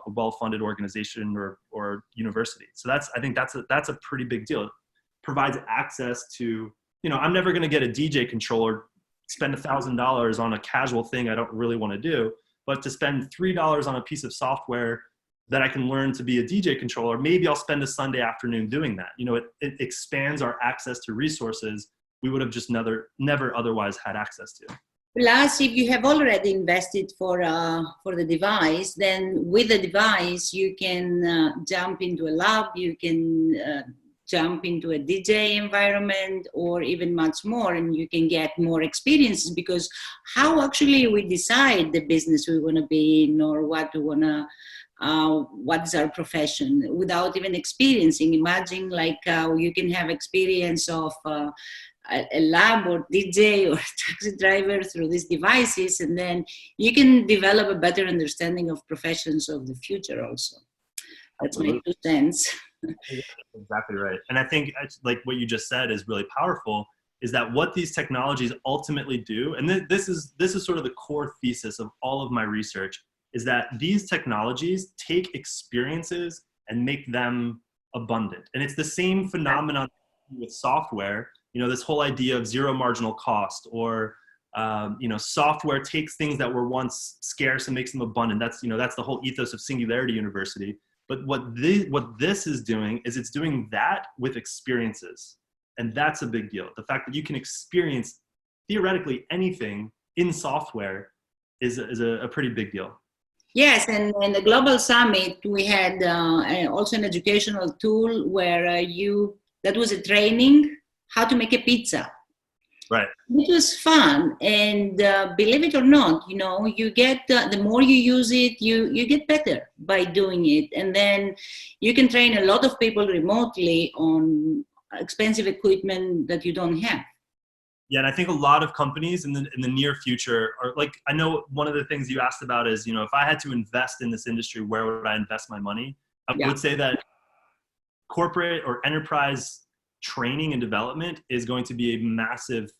well-funded organization or university. So I think that's a pretty big deal. It provides access to, I'm never going to get a DJ controller, spend $1,000 on a casual thing I don't really want to do, but to spend $3 on a piece of software that I can learn to be a DJ controller, maybe I'll spend a Sunday afternoon doing that. It expands our access to resources we would have just never otherwise had access to. Plus, if you have already invested for the device, then with the device, you can jump into a lab, you can jump into a DJ environment, or even much more, and you can get more experiences, because how actually we decide the business we want to be in or what we want to, what's our profession without even experiencing. Imagine you can have experience of a lab or DJ or taxi driver through these devices, and then you can develop a better understanding of professions of the future also. That's my 2 cents. Exactly right. And I think like what you just said is really powerful, is that what these technologies ultimately do, and this is sort of the core thesis of all of my research, is that these technologies take experiences and make them abundant. And it's the same phenomenon with software, this whole idea of zero marginal cost, or software takes things that were once scarce and makes them abundant. That's the whole ethos of Singularity University. But what this is doing is it's doing that with experiences. And that's a big deal. The fact that you can experience theoretically anything in software is a pretty big deal. Yes, and in the Global Summit, we had also an educational tool where that was a training how to make a pizza. Right. It was fun, and believe it or not, you get the more you use it, you get better by doing it, and then you can train a lot of people remotely on expensive equipment that you don't have. Yeah, and I think a lot of companies in the near future are like, I know one of the things you asked about is, if I had to invest in this industry, where would I invest my money? I would say that corporate or enterprise training and development is going to be a massive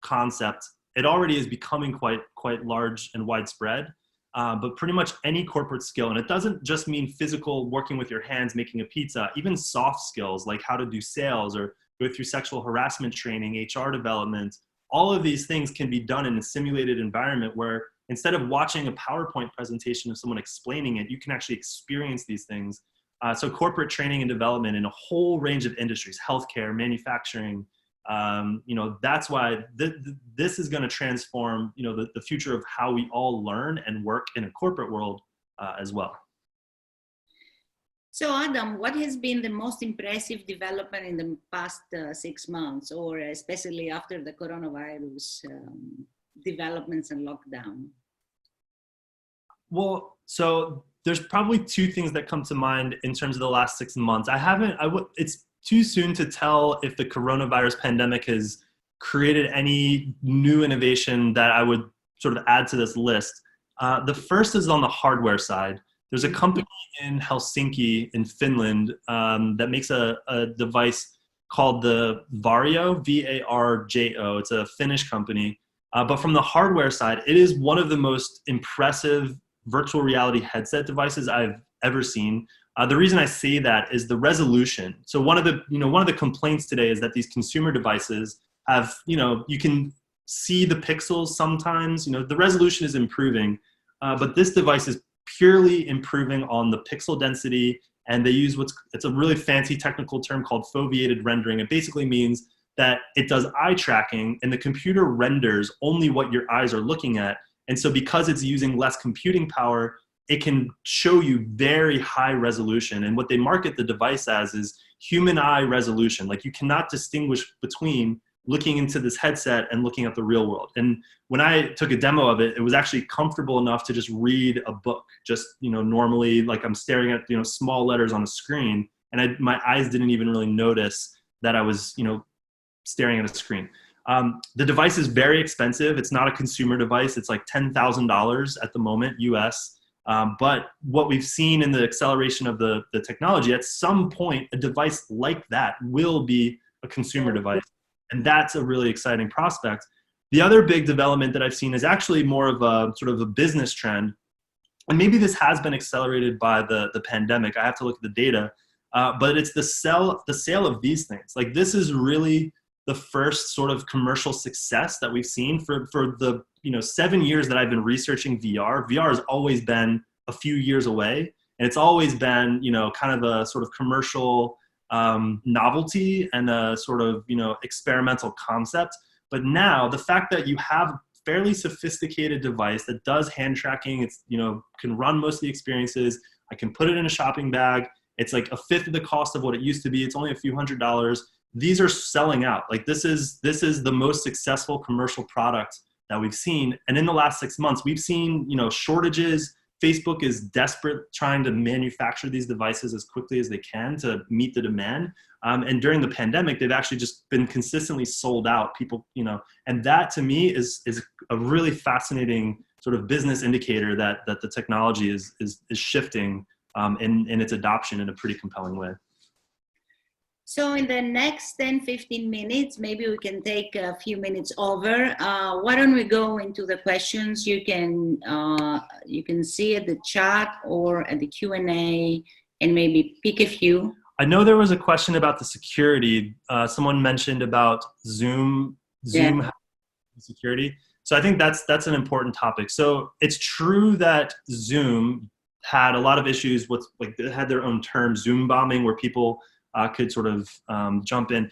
concept. It already is becoming quite large and widespread, but pretty much any corporate skill, and it doesn't just mean physical working with your hands making a pizza, even soft skills like how to do sales or go through sexual harassment training, HR development, all of these things can be done in a simulated environment where instead of watching a PowerPoint presentation of someone explaining it, you can actually experience these things. So corporate training and development in a whole range of industries, healthcare, manufacturing, that's why this is going to transform, the future of how we all learn and work in a corporate world as well. So Adam, what has been the most impressive development in the past 6 months, or especially after the coronavirus developments and lockdown? Well, so there's probably 2 things that come to mind in terms of the last 6 months. It's too soon to tell if the coronavirus pandemic has created any new innovation that I would sort of add to this list. The first is on the hardware side. There's a company in Helsinki in Finland that makes a device called the Varjo, V-A-R-J-O. It's a Finnish company. But from the hardware side, it is one of the most impressive virtual reality headset devices I've ever seen. The reason I say that is the resolution. So one of the complaints today is that these consumer devices have, you can see the pixels sometimes, the resolution is improving, but this device is purely improving on the pixel density, and they use it's a really fancy technical term called foveated rendering. It basically means that it does eye tracking, and the computer renders only what your eyes are looking at. And so because it's using less computing power, it can show you very high resolution. And what they market the device as is human eye resolution. Like, you cannot distinguish between looking into this headset and looking at the real world. And when I took a demo of it, it was actually comfortable enough to just read a book, just, normally, like I'm staring at, small letters on a screen, and my eyes didn't even really notice that I was, staring at a screen. The device is very expensive. It's not a consumer device. It's like $10,000 at the moment, US. But what we've seen in the acceleration of the technology, at some point, a device like that will be a consumer device. And that's a really exciting prospect. The other big development that I've seen is actually more of a sort of a business trend. And maybe this has been accelerated by the pandemic. I have to look at the data. But it's the sale of these things. Like, this is really the first sort of commercial success that we've seen for the 7 years that I've been researching VR. VR has always been a few years away, and it's always been kind of a sort of commercial novelty and a sort of experimental concept. But now the fact that you have a fairly sophisticated device that does hand tracking, it's can run most of the experiences. I can put it in a shopping bag. It's like a fifth of the cost of what it used to be. It's only a few $100s. These are selling out. Like, this is the most successful commercial product that we've seen. And in the last 6 months, we've seen, shortages. Facebook is desperate trying to manufacture these devices as quickly as they can to meet the demand. And during the pandemic, they've actually just been consistently sold out. People, and that to me is a really fascinating sort of business indicator that the technology is shifting in its adoption in a pretty compelling way. So in the next 10-15 minutes, maybe we can take a few minutes over. Why don't we go into the questions? You can see at the chat or at the Q&A and maybe pick a few. I know there was a question about the security. Someone mentioned about Zoom security. So I think that's an important topic. So it's true that Zoom had a lot of issues with, like, they had their own term, Zoom bombing, where people could sort of jump in.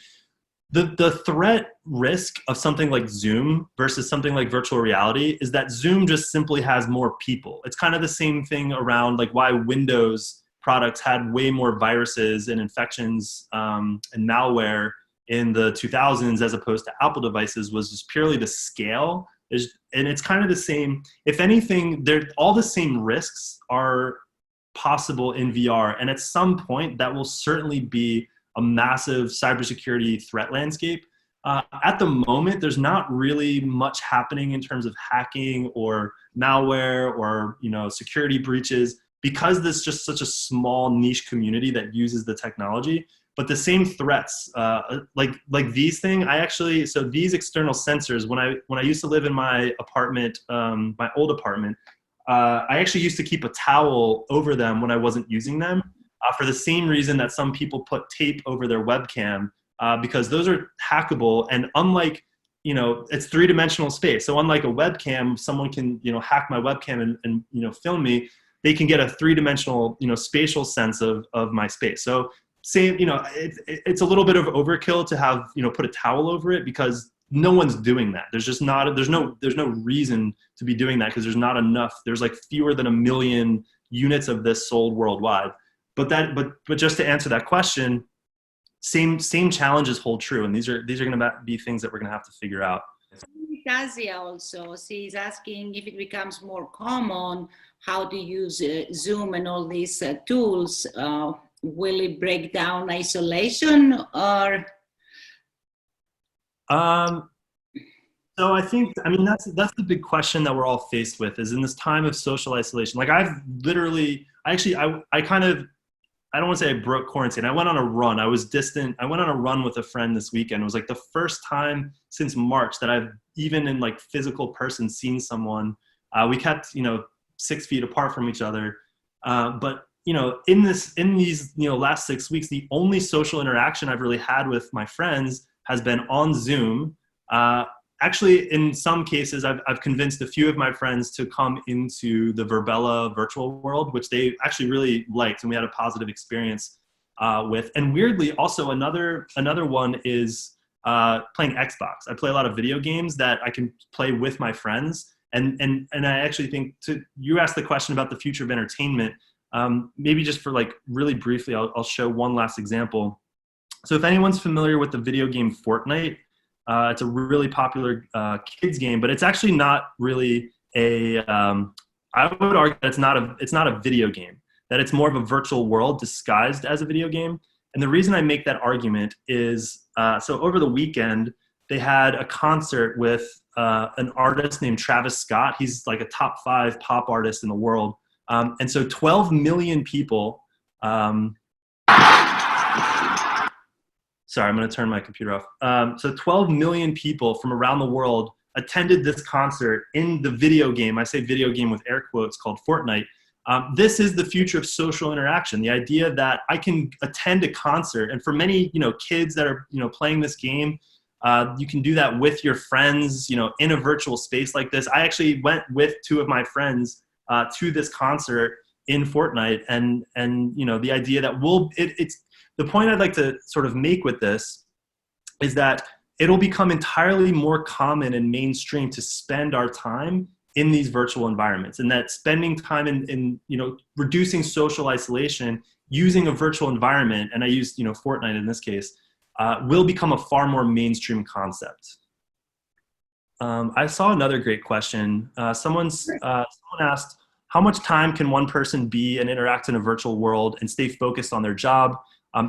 The threat risk of something like Zoom versus something like virtual reality is that Zoom just simply has more people. It's kind of the same thing around like why Windows products had way more viruses and infections and malware in the 2000s as opposed to Apple devices, was just purely the scale. And it's kind of the same. If anything, all the same risks are possible in VR. And at some point, that will certainly be a massive cybersecurity threat landscape. At the moment, there's not really much happening in terms of hacking or malware or security breaches, because there's just such a small niche community that uses the technology. But the same threats, like these things, so these external sensors, when I used to live in my apartment, my old apartment, I actually used to keep a towel over them when I wasn't using them, for the same reason that some people put tape over their webcam, because those are hackable. And unlike, it's three-dimensional space. So unlike a webcam, someone can, hack my webcam and film me. They can get a three-dimensional, spatial sense of my space. So same, it's a little bit of overkill to have, put a towel over it, because no one's doing that. There's no reason to be doing that, because there's not enough. There's like fewer than 1 million units of this sold worldwide. But just to answer that question, same challenges hold true, and these are going to be things that we're going to have to figure out. Kasia also, she's asking if it becomes more common how to use Zoom and all these tools. Will it break down isolation or? So I think, that's the big question that we're all faced with, is in this time of social isolation. Like I don't want to say I broke quarantine. I went on a run. I was distant. I went on a run with a friend this weekend. It was like the first time since March that I've even in like physical person seen someone. We kept, 6 feet apart from each other. But in these last 6 weeks, the only social interaction I've really had with my friends has been on Zoom. Actually, in some cases, I've convinced a few of my friends to come into the Verbella virtual world, which they actually really liked, and we had a positive experience with. And weirdly, also another one is playing Xbox. I play a lot of video games that I can play with my friends. And I actually think, you asked the question about the future of entertainment. Maybe just for like really briefly, I'll show one last example. So if anyone's familiar with the video game Fortnite, it's a really popular kids game, but it's actually not really I would argue that it's not a video game, that it's more of a virtual world disguised as a video game. And the reason I make that argument is, so over the weekend, they had a concert with an artist named Travis Scott. He's like a top 5 pop artist in the world. And so 12 million people, sorry, I'm going to turn my computer off. So 12 million people from around the world attended this concert in the video game. I say video game with air quotes, called Fortnite. This is the future of social interaction. The idea that I can attend a concert, and for many, kids that are, playing this game, you can do that with your friends, in a virtual space like this. I actually went with 2 of my friends to this concert in Fortnite, and the idea that it's the point I'd like to sort of make with this is that it'll become entirely more common and mainstream to spend our time in these virtual environments, and that spending time in reducing social isolation using a virtual environment, and I used Fortnite in this case, will become a far more mainstream concept. I saw another great question. Someone asked, how much time can one person be and interact in a virtual world and stay focused on their job?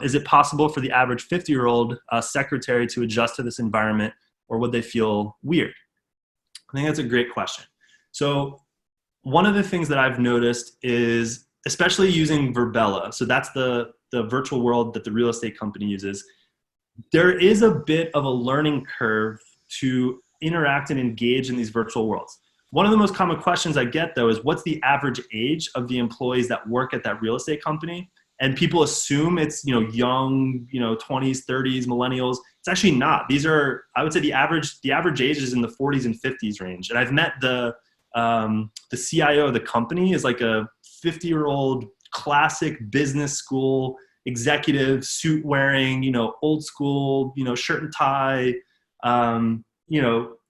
Is it possible for the average 50-year-old secretary to adjust to this environment, or would they feel weird? I think that's a great question. So one of the things that I've noticed is, especially using Virbela, so that's the virtual world that the real estate company uses, there is a bit of a learning curve to interact and engage in these virtual worlds. One of the most common questions I get, though, is what's the average age of the employees that work at that real estate company? And people assume it's, young, 20s, 30s, millennials. It's actually not. These are, I would say the average age is in the 40s and 50s range. And I've met the CIO of the company is like a 50-year-old classic business school executive, suit wearing, old school, shirt and tie,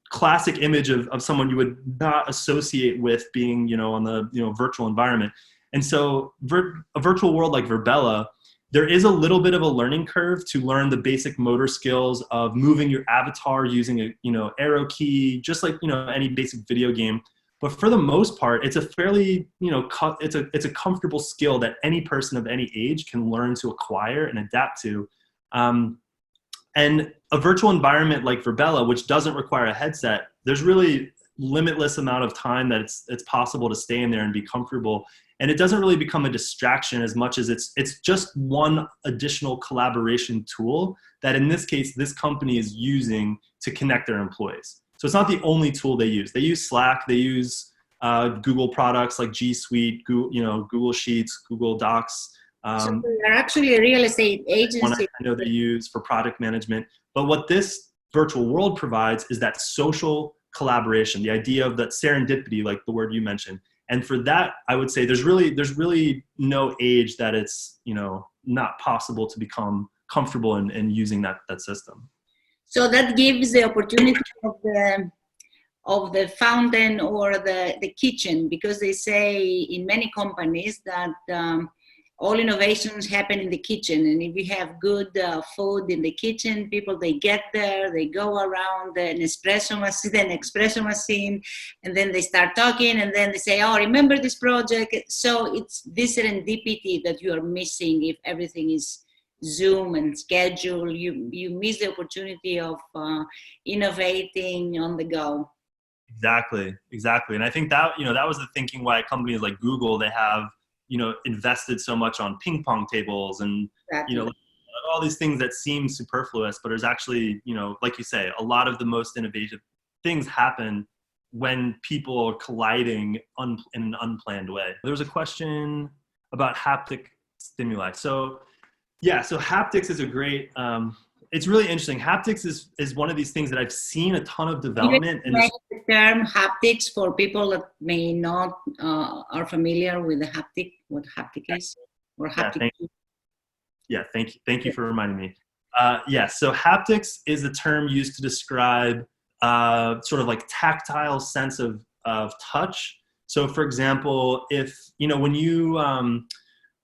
classic image of someone you would not associate with being, on the, virtual environment. And so a virtual world like Virbela, there is a little bit of a learning curve to learn the basic motor skills of moving your avatar using a, arrow key, just like, any basic video game. But for the most part, it's a fairly, it's a comfortable skill that any person of any age can learn to acquire and adapt to. And a virtual environment like Virbela, which doesn't require a headset, there's really limitless amount of time that it's possible to stay in there and be comfortable. And it doesn't really become a distraction as much as it's just one additional collaboration tool that in this case, this company is using to connect their employees. So it's not the only tool they use. They use Slack, they use Google products like G Suite, Google Sheets, Google Docs. So they're actually a real estate agency. One I know they use for product management. But what this virtual world provides is that social collaboration, the idea of that serendipity, like the word you mentioned. And for that, I would say there's really no age that it's, not possible to become comfortable in using that system. So that gives the opportunity of the fountain or the kitchen, because they say in many companies that all innovations happen in the kitchen. And if you have good food in the kitchen, people, they get there, they go around an espresso machine, and then they start talking, and then they say, oh, remember this project? So it's this serendipity that you are missing if everything is Zoom and schedule. You miss the opportunity of innovating on the go. Exactly. And I think that, that was the thinking why companies like Google, they have, invested so much on ping pong tables and, Exactly. All these things that seem superfluous, but there's actually, like you say, a lot of the most innovative things happen when people are colliding in an unplanned way. There was a question about haptic stimuli. So haptics is a great, it's really interesting. Haptics is one of these things that I've seen a ton of development. And the term haptics for people that may not are familiar with the haptic, what haptic is, or haptic. Thank you for reminding me. So haptics is the term used to describe sort of like tactile sense of touch. So for example, if,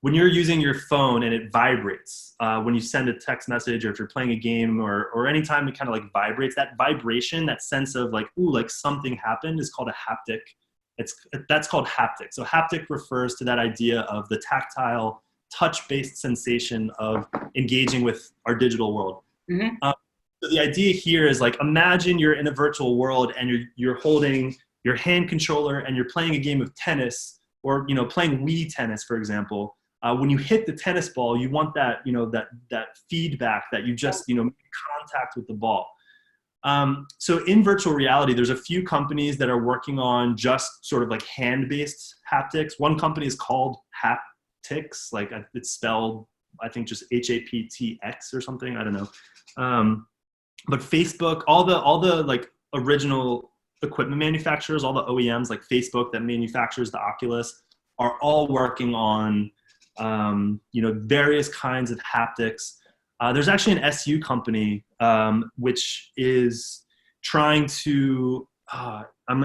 when you're using your phone and it vibrates, when you send a text message or if you're playing a game or anytime it kind of like vibrates, that vibration, that sense of like, ooh, like something happened is called a haptic. That's called haptic. So haptic refers to that idea of the tactile, touch-based sensation of engaging with our digital world. Mm-hmm. So the idea here is like, imagine you're in a virtual world and you're holding your hand controller and you're playing a game of tennis or, playing Wii tennis, for example. When you hit the tennis ball, you want that, that feedback that you just, make contact with the ball. So in virtual reality, there's a few companies that are working on just sort of like hand-based haptics. One company is called Haptics, like it's spelled, I think just HAPTX or something. I don't know. But Facebook, all the like original equipment manufacturers, all the OEMs like Facebook that manufactures the Oculus are all working on various kinds of haptics. There's actually an SU company which is trying to. I'm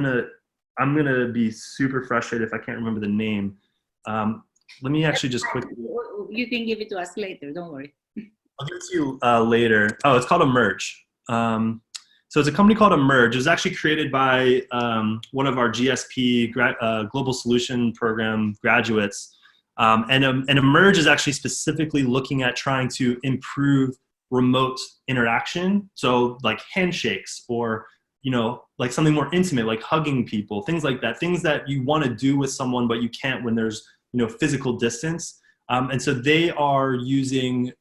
gonna be super frustrated if I can't remember the name. Let me actually just quickly. You can give it to us later. Don't worry. I'll give it to you later. Oh, it's called Emerge. So it's a company called Emerge. It was actually created by one of our GSP Global Solution Program graduates. And Emerge is actually specifically looking at trying to improve remote interaction. So like handshakes, or, like something more intimate, like hugging people, things like that, things that you want to do with someone, but you can't when there's, physical distance. And so they are using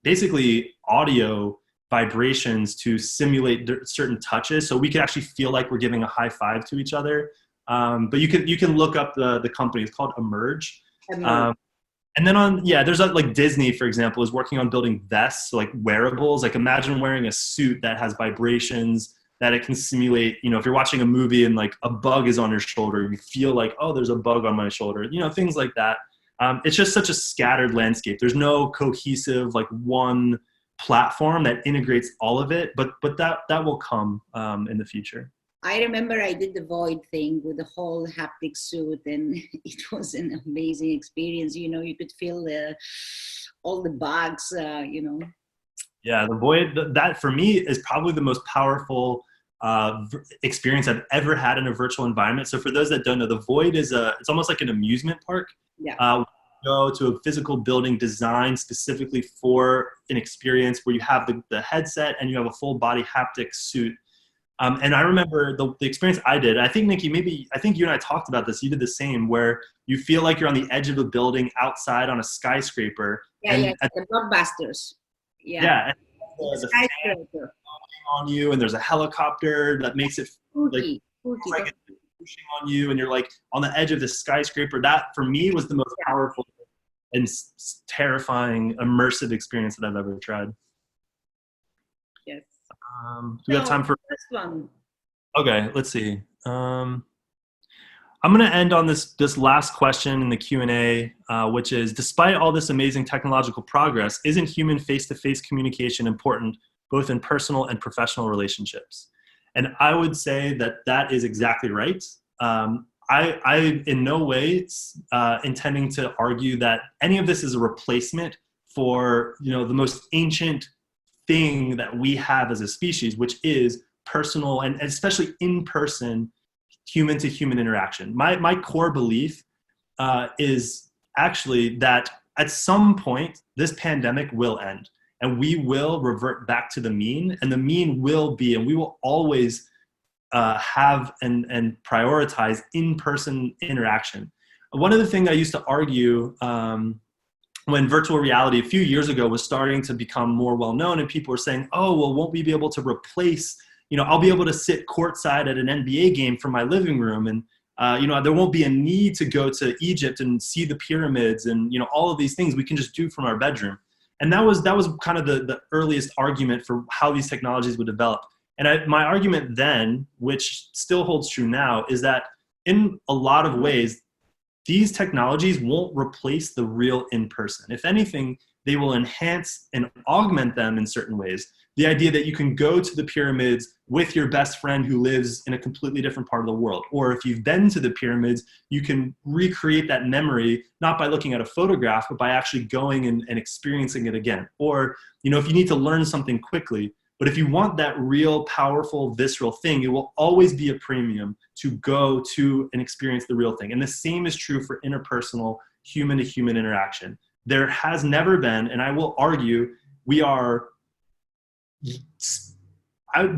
basically audio vibrations to simulate certain touches. So we can actually feel like we're giving a high five to each other. But you can look up the company. It's called Emerge. And then there's like Disney, for example, is working on building vests, so like wearables. Like imagine wearing a suit that has vibrations that it can simulate. If you're watching a movie and like a bug is on your shoulder, you feel like, oh, there's a bug on my shoulder. Things like that. It's just such a scattered landscape. There's no cohesive like one platform that integrates all of it, but that will come in the future. I remember I did the Void thing with the whole haptic suit, and it was an amazing experience. You could feel all the bugs, Yeah, the Void, that for me is probably the most powerful experience I've ever had in a virtual environment. So for those that don't know, the Void it's almost like an amusement park. Yeah. Go to a physical building designed specifically for an experience where you have the headset and you have a full body haptic suit. And I remember the experience I did. I think, Niki, I think you and I talked about this. You did the same, where you feel like you're on the edge of a building outside on a skyscraper. Yeah, the blockbusters. Yeah. And the skyscraper on you, and there's a helicopter that makes it like pushing on you, and you're like on the edge of this skyscraper. That for me was the most powerful and terrifying immersive experience that I've ever tried. Yes. Do we have time for this one? Okay, let's see. I'm going to end on this last question in the Q&A, which is, despite all this amazing technological progress, isn't human face-to-face communication important, both in personal and professional relationships? And I would say that is exactly right. I in no way intending to argue that any of this is a replacement for the most ancient thing that we have as a species, which is personal and especially in-person human-to-human interaction. My core belief is actually that at some point this pandemic will end, and we will revert back to the mean, and the mean will be, and we will always have and prioritize in-person interaction. One of the things I used to argue when virtual reality a few years ago was starting to become more well-known, and people were saying, oh, well, won't we be able to replace, I'll be able to sit courtside at an NBA game from my living room, and there won't be a need to go to Egypt and see the pyramids and, all of these things we can just do from our bedroom. And that was kind of the earliest argument for how these technologies would develop. And my argument then, which still holds true now, is that in a lot of ways, these technologies won't replace the real in-person. If anything, they will enhance and augment them in certain ways. The idea that you can go to the pyramids with your best friend who lives in a completely different part of the world. Or if you've been to the pyramids, you can recreate that memory, not by looking at a photograph, but by actually going and experiencing it again. Or, if you need to learn something quickly. But if you want that real, powerful, visceral thing, it will always be a premium to go to and experience the real thing. And the same is true for interpersonal, human-to-human interaction. There has never been, and I will argue, we are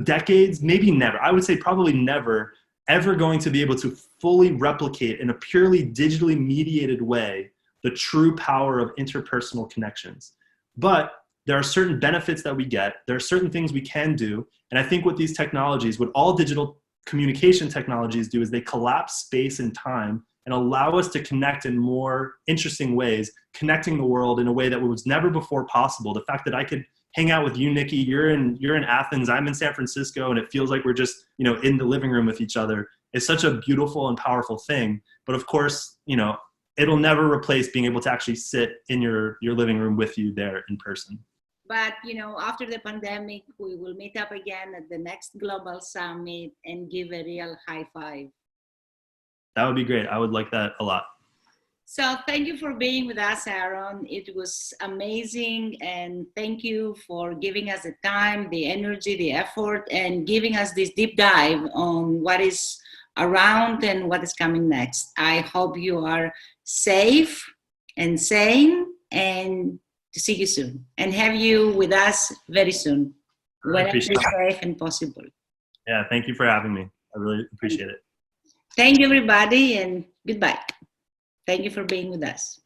decades, maybe never, I would say probably never, ever going to be able to fully replicate in a purely digitally mediated way the true power of interpersonal connections. But there are certain benefits that we get. There are certain things we can do. And I think what these technologies, what all digital communication technologies do, is they collapse space and time and allow us to connect in more interesting ways, connecting the world in a way that was never before possible. The fact that I could hang out with you, Niki, you're in Athens, I'm in San Francisco, and it feels like we're just, in the living room with each other, is such a beautiful and powerful thing. But of course, it'll never replace being able to actually sit in your living room with you there in person. But, after the pandemic, we will meet up again at the next global summit and give a real high five. That would be great. I would like that a lot. So thank you for being with us, Aaron. It was amazing. And thank you for giving us the time, the energy, the effort, and giving us this deep dive on what is around and what is coming next. I hope you are safe and sane, and to see you soon and have you with us very soon, whenever it's safe and possible. Yeah, thank you for having me. I really appreciate it. Thank you, everybody, and goodbye. Thank you for being with us.